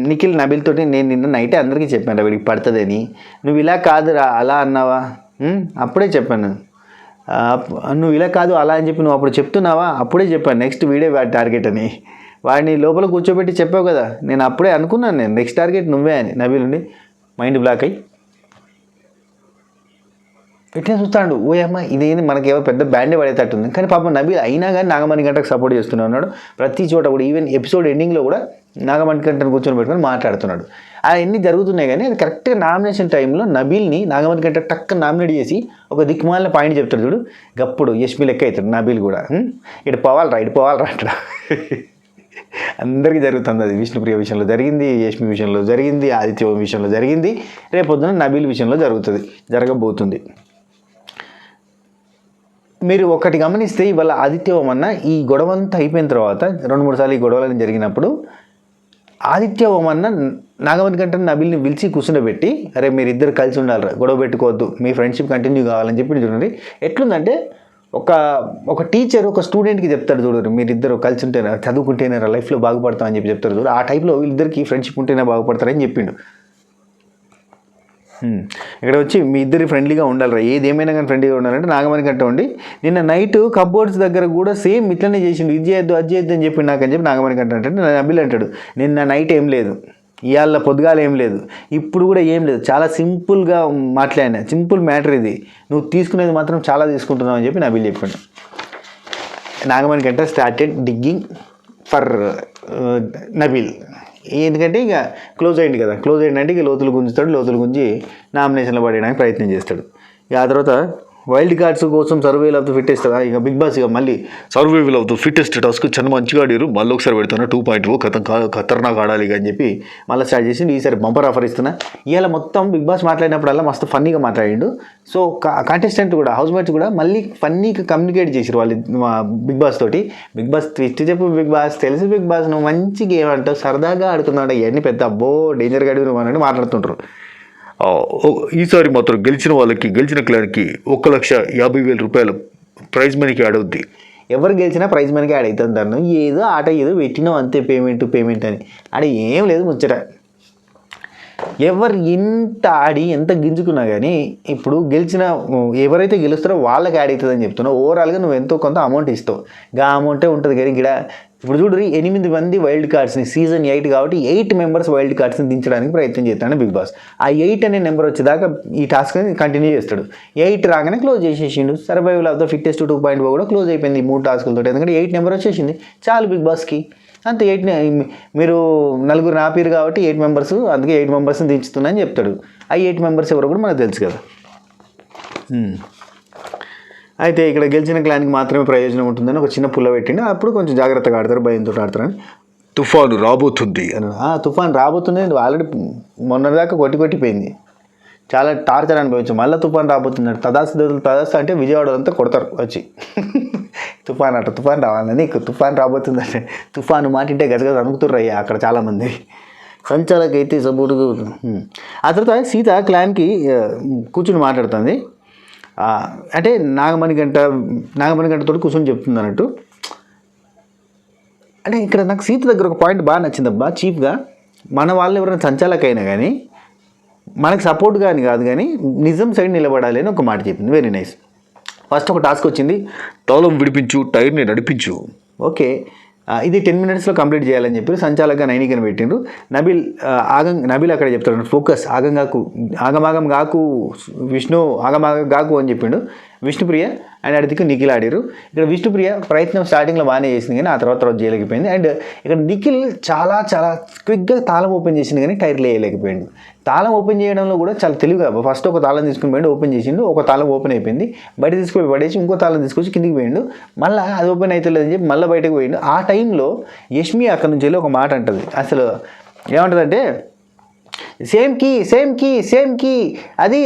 నిఖిల్ నబిల్ తోటి నేను నిన్న నైటే అందరికీ చెప్పాను వీడికి పడుతుందని, నువ్వు ఇలా కాదురా అలా అన్నావా, అప్పుడే చెప్పాను, నువ్వు ఇలా కాదు అలా అని చెప్పి నువ్వు అప్పుడు చెప్తున్నావా, అప్పుడే చెప్పాను నెక్స్ట్ వీడే వాడి టార్గెట్ అని. వాడిని లోపల కూర్చోబెట్టి చెప్పావు కదా, నేను అప్పుడే అనుకున్నాను నేను నెక్స్ట్ టార్గెట్ నువ్వే అని. నబిల్ ఉండి మైండ్ బ్లాక్ అయ్యి ఇట్లా చూస్తాడు, ఓయమ్మ ఇదేంది మనకేమో పెద్ద బ్యాండే పడేటట్టుంది. కానీ పాపం నబిల్ అయినా కానీ నాగమణి గంటకు సపోర్ట్ చేస్తున్నాడు ప్రతి చోట కూడా. ఈవెన్ ఎపిసోడ్ ఎండింగ్లో కూడా నాగమణి గంటను కూర్చొని పెట్టుకొని మాట్లాడుతున్నాడు. అవన్నీ జరుగుతున్నాయి కానీ అది కరెక్ట్గా నామినేషన్ టైంలో నబిల్ని నాగమణి గంట టక్క నామినేట్ చేసి ఒక దిక్కుమాలిన పాయింట్ చెప్తాడు చూడు, గప్పుడు యష్మి లెక్క అవుతాడు నబిల్ కూడా. ఇటు పోవాలరా అంటాడు. అందరికీ జరుగుతుంది అది. విష్ణుప్రియ విషయంలో జరిగింది, యష్మి విషయంలో జరిగింది, ఆదిత్య విషయంలో జరిగింది, రేపొద్దున నబిల్ విషయంలో జరగబోతుంది. మీరు ఒకటి గమనిస్తే ఇవాళ ఆదిత్యవం అన్న ఈ గొడవ అంతా అయిపోయిన తర్వాత 2-3 సార్లు ఈ గొడవలు జరిగినప్పుడు ఆదిత్య ఓమన్న నాగమణి గంట నబిల్ని పిలిచి కూర్చుండబెట్టి, అరే మీరిద్దరు కలిసి ఉండాలి, గొడవ పెట్టుకోవద్దు, మీ ఫ్రెండ్షిప్ కంటిన్యూ కావాలని చెప్పి చూడండి. ఎట్లుందంటే ఒక టీచర్ ఒక స్టూడెంట్కి చెప్తారు చూడరు, మీరిద్దరు కలిసి ఉంటేనే చదువుకుంటేనే లైఫ్లో బాగుపడతాం అని చెప్పి చెప్తారు చూడు. ఆ టైప్లో వీళ్ళిద్దరికి ఫ్రెండ్షిప్ ఉంటేనే బాగుపడతారని చెప్పిండు. ఇక్కడ వచ్చి మీ ఇద్దరు ఫ్రెండ్లీగా ఉండాలిరా, ఏదేమైనా కానీ ఫ్రెండ్లీగా ఉండాలంటే నాగమణి గంట ఉండి నిన్న నైట్ కబోర్డ్స్ దగ్గర కూడా సేమ్ ఇట్లనే చేసిండు, ఇది చేయొద్దు అది చేయొద్దు అని చెప్పి నాకని చెప్పి నాగమణి గంట అంటే నబిల్ అంటాడు, నిన్న నైట్ ఏం లేదు, ఇవాళ పొద్దుగాల ఏం లేదు, ఇప్పుడు కూడా ఏం లేదు, చాలా సింపుల్గా మాట్లాడినా, సింపుల్ మ్యాటర్ ఇది, నువ్వు తీసుకునేది మాత్రం చాలా తీసుకుంటున్నావు అని చెప్పి నబిల్ చెప్పాడు. నాగమణి గంట స్టార్టెడ్ డిగ్గింగ్ ఫర్ నబిల్. ఎందుకంటే ఇక క్లోజ్ అయ్యింది కదా, క్లోజ్ అయ్యిందంటే ఇక లోతులు గుంజి నామినేషన్లో పడేయడానికి ప్రయత్నం చేస్తాడు. ఇక ఆ తర్వాత వైల్డ్ కార్డ్స్ కోసం సర్వైవల్ ఆఫ్ ద ఫిట్టెస్ట్, ఇక బిగ్ బాస్ ఇక మళ్ళీ survival of the fittest task చాలా మంచిగా ఆడారు, మళ్ళీ ఒకసారి పెడుతున్నా 2.0 ఖతర్నాక్ ఆడాలి అని చెప్పి మళ్ళీ స్టార్ట్ చేసి ఈసారి బంపర్ ఆఫర్ ఇస్తున్నా. ఇవాళ మొత్తం బిగ్ బాస్ మాట్లాడినప్పుడల్లా మస్తు ఫన్నీగా మాట్లాడిండు. సో కంటెస్టెంట్ కూడా హౌస్ మేట్స్ కూడా మళ్ళీ ఫన్నీగా కమ్యూనికేట్ చేసారు వాళ్ళు బిగ్ బాస్ తోటి. బిగ్ బాస్ ట్విస్ట్ చెప్పు బిగ్ బాస్, తెలుసు బిగ్ బాస్ నువ్వు మంచి గేమ్ అంటావు, సరదాగా ఆడుతున్నాడు, ఇవన్నీ పెద్ద అబ్బో డేంజర్గా అడిగిన అని మాట్లాడుతుంటారు. ఈసారి మాత్రం గెలిచిన క్లాన్కి 1,50,000 రూపాయలు ప్రైజ్ మనీకి యాడ్ అవుద్ది. ఎవరు గెలిచినా ప్రైజ్ మనీకి యాడ్ అవుతుంది అన్న, ఏదో ఆట ఏదో పెట్టినాం అంతే, పేమెంట్ అని ఆడ ఏం లేదు ముచ్చట. ఎవరు ఎంత ఆడి ఎంత గింజుకున్నా కానీ ఇప్పుడు ఎవరైతే గెలుస్తారో వాళ్ళకి యాడ్ అవుతుందని చెప్తున్నావు. ఓవరాల్గా నువ్వు ఎంతో కొంత అమౌంట్ ఇస్తావు, ఆ అమౌంటే ఉంటుంది. కానీ ఇక్కడ ఇప్పుడు చూడు 8 మంది వైల్డ్ కార్డ్స్ని, సీజన్ 8 కాబట్టి 8 మెంబర్స్ వైల్డ్ కార్డ్స్ని దించడానికి ప్రయత్నం చేస్తాడు బిగ్ బాస్. ఆ 8 అనే నెంబర్ వచ్చేదాకా ఈ టాస్క్ని కంటిన్యూ చేస్తాడు. 8 రాగానే క్లోజ్ చేసేసిండు. సర్వైవల్ ఆఫ్ ద ఫిట్టెస్ట్ 2.0 కూడా క్లోజ్ అయిపోయింది 3 టాస్కులతో. ఎందుకంటే 8 నెంబర్ వచ్చేసింది చాలు బిగ్ బాస్కి. అంతే 8 మీరు 4 ఆపిరు కాబట్టి 8 మెంబర్స్, అందుకే 8 మెంబర్స్ని దించుతున్నా అని చెప్తాడు. ఆ 8 మెంబర్స్ ఎవరు కూడా మనకు తెలుసు కదా. అయితే ఇక్కడ గెలిచిన క్లాన్కి మాత్రమే ప్రయోజనం ఉంటుందని ఒక చిన్న పుల్ల పెట్టిండు. అప్పుడు కొంచెం జాగ్రత్తగా ఆడతారు, భయంతో ఆడతారని. తుఫాను రాబోతుంది అని, తుఫాను రాబోతుంది ఆల్రెడీ మొన్నటిదాకా కొట్టిపోయింది, చాలా టార్చర్ అనుభవించాం, మళ్ళీ తుఫాను రాబోతున్నాడు. తదాస్తు అంటే విజయవాడ అంతా కొడతారు వచ్చి, తుఫాను రావాలని నీకు తుఫాను రాబోతుందంటే, తుఫాను మాటింటే గజగజ అనుకుతుర్రు అయ్యా అక్కడ చాలామంది సంచాలకి అయితే సపోర్టు. ఆ తర్వాత సీత క్లాన్కి కూర్చుని మాట్లాడుతుంది. అంటే నాగమణి గంటతో కూర్చొని చెప్తుంది అన్నట్టు. అంటే ఇక్కడ నాకు సీత దగ్గర ఒక పాయింట్ బాగా నచ్చిందబ్బా చీప్గా, మన వాళ్ళు ఎవరైనా సంచాలకైనా కానీ మనకు సపోర్ట్ కానీ కాదు కానీ నిజం సైడ్ నిలబడాలి అని ఒక మాట చెప్పింది. Very nice. ఫస్ట్ ఒక టాస్క్ వచ్చింది, తాళం విడిపించు, టైర్ని నడిపించు. ఓకే, ఇది 10 మినిట్స్లో కంప్లీట్ చేయాలని చెప్పి సంచాలకగా 9 పెట్టిండ్రు. నబిల్ అక్కడ చెప్తాడు ఫోకస్, ఆగమాగం గాకు విష్ణు ఆగమాగం గాకు అని చెప్పిండు. విష్ణుప్రియ అండ్ అడిదికి నిఖిల్ ఆడారు. ఇక్కడ విష్ణుప్రియ ప్రయత్నం స్టార్టింగ్లో బాగానే చేసింది కానీ ఆ తర్వాత చేయలేకపోయింది. అండ్ ఇక్కడ నిఖిల్ చాలా చాలా క్విక్గా తాళం ఓపెన్ చేసింది కానీ టైర్లు వేయలేకపోయాడు. తాళం ఓపెన్ చేయడంలో కూడా చాలా తెలివిగా ఫస్ట్ ఒక తాళం తీసుకుని పోయిండు, ఓపెన్ చేసిండు, ఒక తాళం ఓపెన్ అయిపోయింది, బయట తీసుకుపోయి పడేసి ఇంకో తాళం తీసుకొచ్చి కిందికి పోయిండు, మళ్ళీ అది ఓపెన్ అవుతలేదని చెప్పి మళ్ళీ బయటకు పోయిండు. ఆ టైంలో యష్మి అక్కడ నుంచి వెళ్ళి ఒక మాట అంటుంది. అసలు ఏమంటుందంటే సేమ్ కీ అది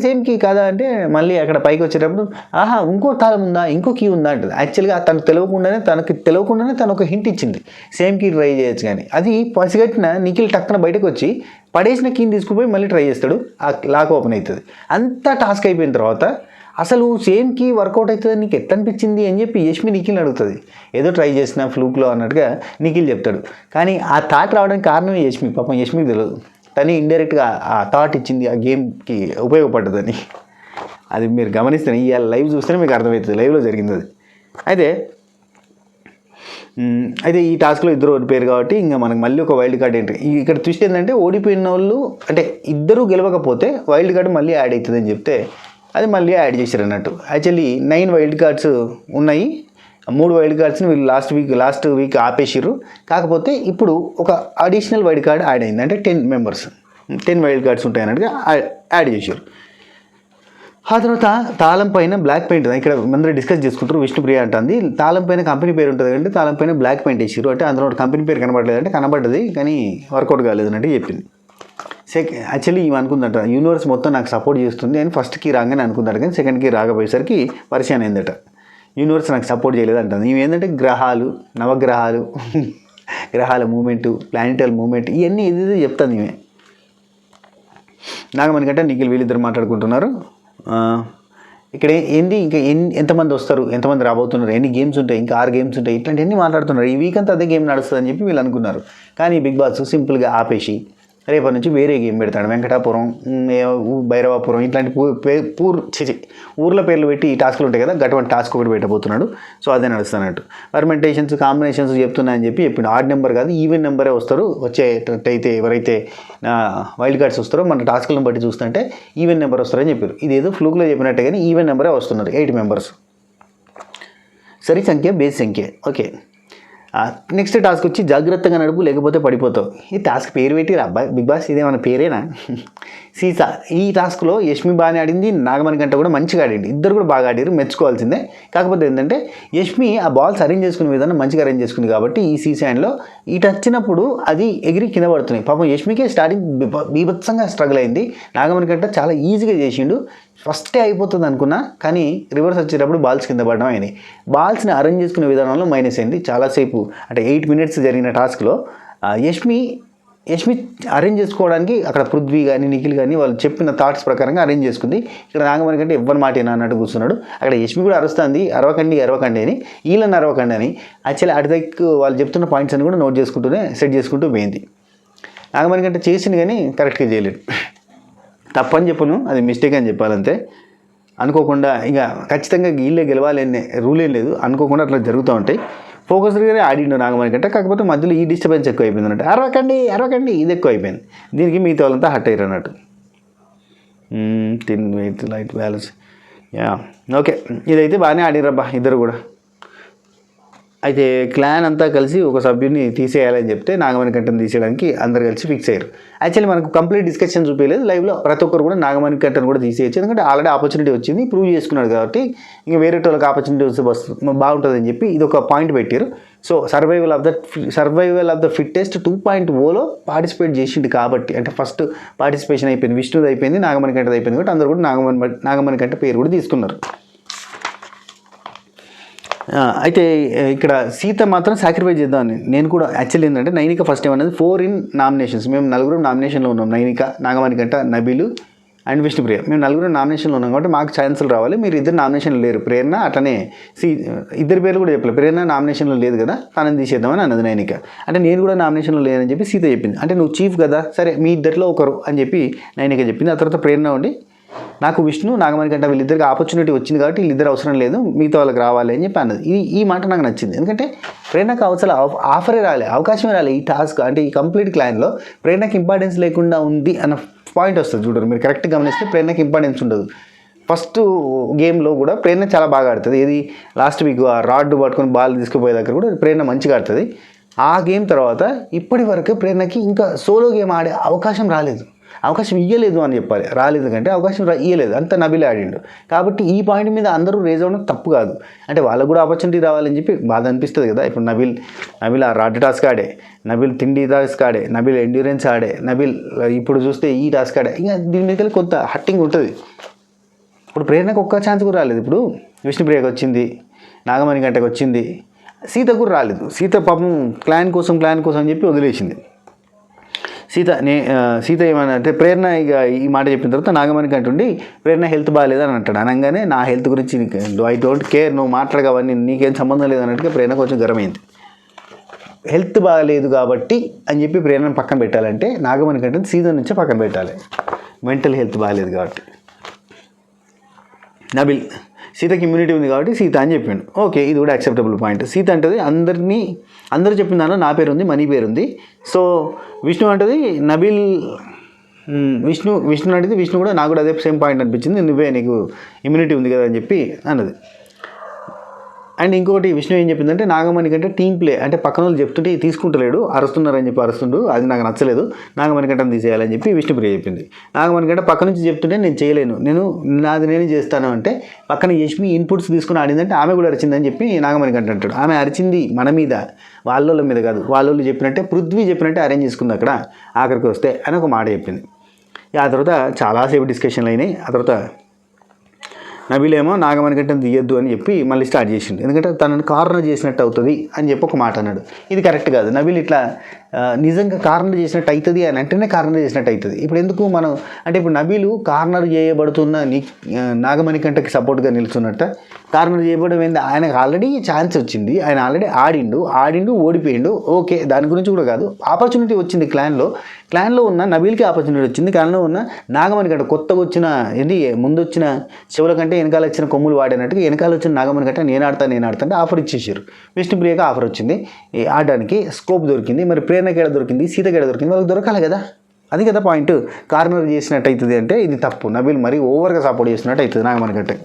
సేమ్ కీ కాదా అంటే మళ్ళీ అక్కడ పైకి వచ్చేటప్పుడు ఆహా ఇంకో తాళం ఉందా, ఇంకో కీ ఉందా అంటుంది. యాక్చువల్గా తనకు తెలియకుండానే తను ఒక హింట్ ఇచ్చింది, సేమ్ కీ ట్రై చేయొచ్చు కానీ. అది పసిగట్టిన నిఖిల్ టక్కన బయటకు వచ్చి పడేసిన కీని తీసుకుపోయి మళ్ళీ ట్రై చేస్తాడు, ఆ లాక్ ఓపెన్ అవుతుంది. అంతా టాస్క్ అయిపోయిన తర్వాత అసలు సేమ్ కీ వర్కౌట్ అవుతుంది నీకు ఎట్లా అనిపించింది అని చెప్పి యష్మి నిఖిల్ని అడుగుతుంది. ఏదో ట్రై చేసిన ఫ్లూక్లో అన్నట్టుగా నిఖిల్ చెప్తాడు. కానీ ఆ థాట్ రావడానికి కారణమే యష్మి. పాపం యష్మికి తెలియదు, తను ఇండైరెక్ట్గా ఆ థాట్ ఇచ్చింది ఆ గేమ్కి ఉపయోగపడ్డదని. అది మీరు గమనిస్తే ఇవాళ లైవ్ చూస్తేనే మీకు అర్థమవుతుంది, లైవ్లో జరిగింది అది. అయితే ఈ టాస్క్లో ఇద్దరు ఓడిపోయారు కాబట్టి ఇంకా మనకు మళ్ళీ ఒక వైల్డ్ కార్డ్ ఎంట్రీ. ఇక్కడ ట్విస్ట్ ఏంటంటే ఓడిపోయిన వాళ్ళు అంటే ఇద్దరు గెలవకపోతే వైల్డ్ కార్డ్ మళ్ళీ యాడ్ అవుతుందని చెప్తే అది మళ్ళీ యాడ్ చేశారు అన్నట్టు. యాక్చువల్లీ 9 వైల్డ్ కార్డ్స్ ఉన్నాయి, 3 వైల్డ్ కార్డ్స్ని వీళ్ళు లాస్ట్ వీక్ ఆపేసారు. కాకపోతే ఇప్పుడు ఒక అడిషనల్ వైల్డ్ కార్డ్ యాడ్ అయింది, అంటే 10 వైల్డ్ కార్డ్స్ ఉంటాయి అన్నట్టుగా యాడ్ చేశారు. ఆ తర్వాత తాళం పైన బ్లాక్ పెయింట్, ఇక్కడ అందరూ డిస్కస్ చేసుకుంటారు. విష్ణుప్రియ అంటుంది తాళం పైన కంపెనీ పేరు ఉంటుంది అంటే తాళం పైన బ్లాక్ పెయింట్ వేసారు, అంటే అందులో కంపెనీ పేరు కనబడలేదు అంటే కనబడ్డది కానీ వర్కౌట్ కాలేదు అన్నట్టు చెప్పింది. యాక్చువల్లీ ఇవి అనుకుందట యూనివర్స్ మొత్తం నాకు సపోర్ట్ చేస్తుంది అని ఫస్ట్కి రాగానే అనుకుందాడు కానీ సెకండ్కి రాకపోయేసరికి పరిచయం అయిందట. యూనివర్స్ నాకు సపోర్ట్ చేయలేదు అంటుంది. ఇవి ఏంటంటే గ్రహాలు, నవగ్రహాలు, గ్రహాల మూమెంటు, ప్లానిటల్ మూమెంట్, ఇవన్నీ ఇది చెప్తాను. ఇవే నాగమణికంటే నిఖిల్ వీళ్ళిద్దరు మాట్లాడుకుంటున్నారు. ఇక్కడ ఏంది ఇంకా ఎంతమంది వస్తారు, ఎంతమంది రాబోతున్నారు, ఎన్ని గేమ్స్ ఉంటాయి, ఇంకా 6 గేమ్స్ ఉంటాయి, ఇట్లాంటివన్నీ మాట్లాడుతున్నారు. ఈ వీక్ అంతా అదే గేమ్ నడుస్తుంది అని చెప్పి వీళ్ళు అనుకున్నారు. కానీ బిగ్ బాస్ సింపుల్గా ఆపేసి రేపటి నుంచి వేరే గేమ్ పెడతాడు. వెంకటాపురం, భైరవాపురం ఇట్లాంటి ఊర్ల పేర్లు పెట్టి ఈ టాస్క్లు ఉంటాయి కదా, అటువంటి టాస్క్ ఒకటి పెట్టబోతున్నాడు. సో అదే నడుస్తున్నట్టు. పర్మెంటేషన్స్, కాంబినేషన్స్ చెప్తున్నాయని చెప్పిండు. ఆడ్ నెంబర్ కాదు ఈవెన్ నెంబరే వస్తారు. వచ్చేటట్టయితే ఎవరైతే వైల్డ్ కార్డ్స్ వస్తారో మన టాస్క్లను బట్టి చూస్తుంటే ఈవెన్ నెంబర్ వస్తారని చెప్పారు. ఇదేదో ఫ్లూక్లో చెప్పినట్టే కానీ ఈవెన్ నెంబరే వస్తున్నారు, 8 మెంబర్స్. సరి సంఖ్య బేస్ సంఖ్య. ఓకే, నెక్స్ట్ టాస్క్ వచ్చి జాగ్రత్తగా నడుపు లేకపోతే పడిపోతావు. ఈ టాస్క్ పేరు పెట్టి అబ్బాయి బిగ్ బాస్ ఇదేమన్నా పేరేనా? సీసా. ఈ టాస్క్లో యష్మి బాగానే ఆడింది, నాగమణికంట కూడా మంచిగా ఆడింది, ఇద్దరు కూడా బాగా ఆడారు, మెచ్చుకోవాల్సిందే. కాకపోతే ఏంటంటే యష్మి ఆ బాల్స్ అరేంజ్ చేసుకునే విధానం మంచిగా అరేంజ్ చేసుకుంది కాబట్టి ఈ సీసాండ్లో ఇటు వచ్చినప్పుడు అది ఎగిరి కింద పడుతున్నాయి. పాపం యష్మికే స్టార్టింగ్ బీభత్సంగా స్ట్రగుల్ అయింది. నాగమణికంట చాలా ఈజీగా చేసిండు, ఫస్టే అయిపోతుంది అనుకున్నా కానీ రివర్స్ వచ్చేటప్పుడు బాల్స్ కింద పడడం అయినాయి. బాల్స్ని అరేంజ్ చేసుకునే విధానంలో మైనస్ అయింది. చాలాసేపు అంటే 8 minutes జరిగిన టాస్క్లో యష్మి అరేంజ్ చేసుకోవడానికి అక్కడ పృథ్వీ కానీ నిఖిల్ కానీ వాళ్ళు చెప్పిన థాట్స్ ప్రకారంగా అరేంజ్ చేసుకుంది. ఇక్కడ నాగమణికంటే ఎవ్వరి మాట ఏనా అన్నట్టు కూర్చున్నాడు. అక్కడ యష్మి కూడా అరుస్తుంది అరవకండి అని, వీళ్ళని అరవకండి అని. యాక్చువల్లీ అటు దగ్గర వాళ్ళు చెప్తున్న పాయింట్స్ అని కూడా నోట్ చేసుకుంటూనే సెట్ చేసుకుంటూ పోయింది. నాగమణికంటే చేసింది కానీ కరెక్ట్గా చేయలేదు. తప్పని చెప్పను, అది మిస్టేక్ అని చెప్పాలంతే. అనుకోకుండా ఇక ఖచ్చితంగా వీళ్ళే గెలవాలనే రూల్ ఏం లేదు, అనుకోకుండా అట్లా జరుగుతూ ఉంటాయి. ఫోకస్డ్గానే ఆడిండు నాగమణికంటే. కాకపోతే మధ్యలో ఈ డిస్టర్బెన్స్ ఎక్కువ అయిపోయింది అన్నట్టు. అరవకండి ఇది ఎక్కువ అయిపోయింది. దీనికి మిగతా వాళ్ళంతా హట్ అయ్యారు అన్నట్టు. Thin weight light balance. Okay, ఇదైతే బాగానే ఆడిరబ్బా ఇద్దరు కూడా. అయితే క్లాన్ అంతా కలిసి ఒక సభ్యుని తీసేయాలని చెప్తే నాగమణికంటను తీసేయడానికి అందరు కలిసి ఫిక్స్ అయ్యారు. యాక్చువల్లీ మనకు కంప్లీట్ డిస్కషన్ చూపించలేదు లైవ్లో. ప్రతి ఒక్కరు కూడా నాగమణికంటను కూడా తీసేయచ్చు, ఎందుకంటే ఆల్రెడీ ఆపర్చునిటీ వచ్చింది, ప్రూవ్ చేసుకున్నాడు కాబట్టి ఇంకా వేరే వాళ్ళకి ఆపర్చునిటీ వస్తే బాగుంటుందని చెప్పి ఇది ఒక పాయింట్ పెట్టారు. So survival of the fittest 2.0లో పార్టిసిపేట్ చేసిండు కాబట్టి, అంటే ఫస్ట్ పార్టిసిపేషన్ అయిపోయింది, విష్ణుది అయిపోయింది, నాగమణికంటది అయిపోయింది కాబట్టి అందరూ కూడా నాగమణికంట పేరు కూడా తీసుకున్నారు. అయితే ఇక్కడ సీత మాత్రం సాక్రిఫైస్ చేద్దామని నేను కూడా. యాక్చువల్లీ ఏంటంటే నైనిక ఫస్ట్ ఏమన్నది 4 in నామినేషన్స్, మేము 4 నామినేషన్లో ఉన్నాం. నైనిక, నాగమణికంట, నబీలు అండ్ విష్ణుప్రియ, మేము 4 నామినేషన్లో ఉన్నాం కాబట్టి మాకు ఛాన్సులు రావాలి. మీరు ఇద్దరు నామినేషన్లో లేరు, ప్రేరణ అట్లనే ఇద్దరు పేర్లు కూడా చెప్పలేదు. ప్రేరణ నామినేషన్లో లేదు కదా, తనని తీసేద్దామని అన్నది నైనిక. అంటే నేను కూడా నామినేషన్లో లేనని చెప్పి సీత చెప్పింది. అంటే నువ్వు చీఫ్ కదా, సరే మీ ఇద్దరిలో ఒకరు అని చెప్పి నైనిక చెప్పింది. ఆ తర్వాత ప్రేరణ ఉండి నాకు విష్ణు, నాగమణికంట వీళ్ళిద్దరికి ఆపర్చునిటీ వచ్చింది కాబట్టి వీళ్ళిద్దరు అవసరం లేదు, మిగతా వాళ్ళకి రావాలి అని చెప్పి అన్నది. ఈ మాట నాకు నచ్చింది. ఎందుకంటే ప్రేరణకు ఆఫరే రాలే, అవకాశమే రాలే. ఈ టాస్క్ అంటే ఈ కంప్లీట్ క్లాన్లో ప్రేరణకి ఇంపార్టెన్స్ లేకుండా ఉంది అన్న పాయింట్ వస్తుంది చూడరు. మీరు కరెక్ట్గా గమనిస్తే ప్రేరణకి ఇంపార్టెన్స్ ఉండదు. ఫస్ట్ గేమ్లో కూడా ప్రేరణ చాలా బాగా ఆడుతుంది. ఇది లాస్ట్ వీక్ ఆ రాడ్ పట్టుకొని బాల్ తీసుకుపోయే దగ్గర కూడా ప్రేరణ మంచిగా ఆడుతుంది. ఆ గేమ్ తర్వాత ఇప్పటి వరకు ప్రేరణకి ఇంకా సోలో గేమ్ ఆడే అవకాశం రాలేదు, అవకాశం ఇవ్వలేదు అని చెప్పాలి. రాలేదు కంటే అవకాశం ఇవ్వలేదు, అంత నబిల్ ఆడిండు. కాబట్టి ఈ పాయింట్ మీద అందరూ రేజ్ అవ్వడం తప్పు కాదు. అంటే వాళ్ళకు కూడా ఆపర్చునిటీ రావాలని చెప్పి బాధ అనిపిస్తుంది కదా. ఇప్పుడు నబిల్ ఆ రాడ్ టాస్క్ ఆడే, నబిల్ తిండి టాస్క్ ఆడే, నబిల్ ఎండ్యూరెన్స్ ఆడే, నబిల్ ఇప్పుడు చూస్తే ఈ టాస్క్ ఆడే, ఇంకా దీని మీద కొంత హట్టింగ్ ఉంటుంది. ఇప్పుడు ప్రేరణకు ఒక్క ఛాన్స్ కూడా రాలేదు. ఇప్పుడు విష్ణుప్రియకి వచ్చింది, నాగమణి గంటకు వచ్చింది, సీత కూడా రాలేదు. సీత పాపం క్లాన్ కోసం అని చెప్పి వదిలేసింది. సీత ఏమన్నా అంటే ప్రేరణ ఇక ఈ మాట చెప్పిన తర్వాత నాగమణి కంటుండి ప్రేరణ హెల్త్ బాగాలేదని అంటాడు. అనగానే నా హెల్త్ గురించి ఐ డోంట్ కేర్, నువ్వు మాట్లాడగవన్నీ నీకేం సంబంధం లేదన్నట్టుగా ప్రేరణ కొంచెం గరమైంది. హెల్త్ బాగాలేదు కాబట్టి అని చెప్పి ప్రేరణను పక్కన పెట్టాలంటే నాగమణి కంటే సీజన్ నుంచే పక్కన పెట్టాలి. మెంటల్ హెల్త్ బాగాలేదు కాబట్టి. నబిల్ సీతకి ఇమ్యూనిటీ ఉంది కాబట్టి సీత అని చెప్పిండు. ఓకే, ఇది కూడా యాక్సెప్టబుల్ పాయింట్. సీత అంటది అందరూ చెప్పిన దానిలో నా పేరు ఉంది, మనీ పేరు ఉంది. సో విష్ణు అంటది నబిల్ విష్ణు అంటే విష్ణు కూడా నాకు కూడా అదే సేమ్ పాయింట్ అనిపించింది, నువ్వే నీకు ఇమ్యూనిటీ ఉంది కదా అని చెప్పి అన్నది. అండ్ ఇంకొకటి విష్ణు ఏం చెప్పిందంటే నాగమణి కంటే టీం ప్లే అంటే పక్కన వాళ్ళు చెప్తుంటే తీసుకుంటలేడు, అరుస్తున్నారని చెప్పి అరుస్తుండు, అది నాకు నచ్చలేదు, నాగమణి కంటే తీసేయాలని చెప్పి విష్ణుప్రియ చెప్పింది. నాగమణి కంటే పక్క నుంచి చెప్తుంటే నేను చేయలేను, నేనే చేస్తాను అంటే పక్కన యష్మి ఇన్పుట్స్ తీసుకుని ఆడిందంటే ఆమె కూడా అరిచిందని చెప్పి నాగమణి కంటే అంటాడు. ఆమె అరిచింది మన మీద, వాళ్ళ మీద కాదు, వాళ్ళు చెప్పినట్టే పృథ్వీ చెప్పినట్టే అరేంజ్ చేసుకుంది అక్కడ ఆఖరికి వస్తే అని ఒక మాట చెప్పింది. ఆ తర్వాత చాలాసేపు డిస్కషన్లు అయినాయి. ఆ తర్వాత నబిల్ ఏమో నాగమణి కంటే తీయద్దు అని చెప్పి మళ్ళీ స్టార్ట్ చేసిండు, ఎందుకంటే తనని కార్నర్ చేసినట్టు అవుతుంది అని చెప్పి ఒక మాట అన్నాడు. ఇది కరెక్ట్ కాదు. నబిల్ ఇట్లా నిజంగా కార్నర్ చేసినట్టు అవుతుంది అని అంటేనే కార్నర్ చేసినట్టు అవుతుంది. ఇప్పుడు ఎందుకు మనం అంటే ఇప్పుడు నబిలు కార్నర్ చేయబడుతున్న నాగమణి కంటకి సపోర్ట్గా నిలుచున్నట్ట కార్నర్ చేయబడడం ఏంది, ఆయనకు ఆల్రెడీ ఛాన్స్ వచ్చింది, ఆయన ఆల్రెడీ ఆడిండు ఓడిపోయిండు. ఓకే, దాని గురించి కూడా కాదు, ఆపర్చునిటీ వచ్చింది క్లాన్లో ఉన్న నబిల్కి ఆపర్చునిటీ వచ్చింది. క్లాన్లో ఉన్న నాగమణి కంటే కొత్తగా వచ్చిన ముందు వచ్చిన చెవుల కంటే వెనకాల వచ్చిన కొమ్ములు వాడినట్టుగా వెనకాల వచ్చిన నాగమణి కంటే నేను ఆడతా అంటే ఆఫర్ ఇచ్చేసారు. విష్ణుప్రియకి ఆఫర్ వచ్చింది, ఆడడానికి స్కోప్ దొరికింది. మరి ప్రేరణకి ఎడ దొరికింది, సీతకి ఎడ దొరికింది, వాళ్ళకి దొరకాలి కదా. అది కదా పాయింట్. కార్నర్ చేసినట్టు అవుతుంది అంటే ఇది తప్పు. నబిల్ మరీ ఓవర్గా సపోర్ట్ చేసినట్టు అవుతుంది నాగమణి కంటే.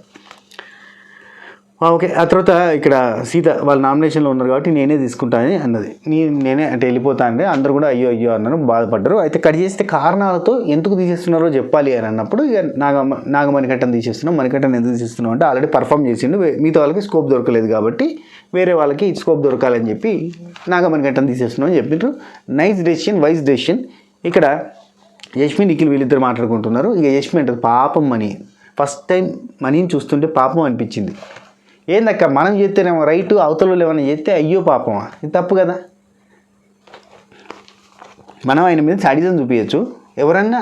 ఓకే, ఆ తర్వాత ఇక్కడ సీత వాళ్ళ నామినేషన్లో ఉన్నారు కాబట్టి నేనే తీసుకుంటానని అన్నది. నేనే అంటే వెళ్ళిపోతానంటే అందరూ కూడా అయ్యో అన్నారు, బాధపడ్డారు. అయితే కట్ చేస్తే కారణాలతో ఎందుకు తీసేస్తున్నారో చెప్పాలి అని అన్నప్పుడు ఇక నాగమణికంటను తీసేస్తున్నాం, మణికంటను ఎందుకు తీసేస్తున్నాం అంటే ఆల్రెడీ పర్ఫామ్ చేసిండు, మిగతా వాళ్ళకి స్కోప్ దొరకలేదు కాబట్టి వేరే వాళ్ళకి స్కోప్ దొరకాలని చెప్పి నాగమణికంటను తీసేస్తున్నాం అని చెప్పిండ్రు. Nice decision, wise decision. ఇక్కడ యష్మి నిఖిల్ వీళ్ళిద్దరు మాట్లాడుకుంటున్నారు. ఇక యష్మి అంటారు పాపం మనీ, ఫస్ట్ టైం మనీని చూస్తుంటే పాపం అనిపించింది. ఏందక్క మనం చేస్తేనేమో రైటు, అవతల ఏమైనా చేస్తే అయ్యో పాపమా, ఇది తప్పు కదా. మనం ఆయన మీద సాడిజం చూపించచ్చు, ఎవరన్నా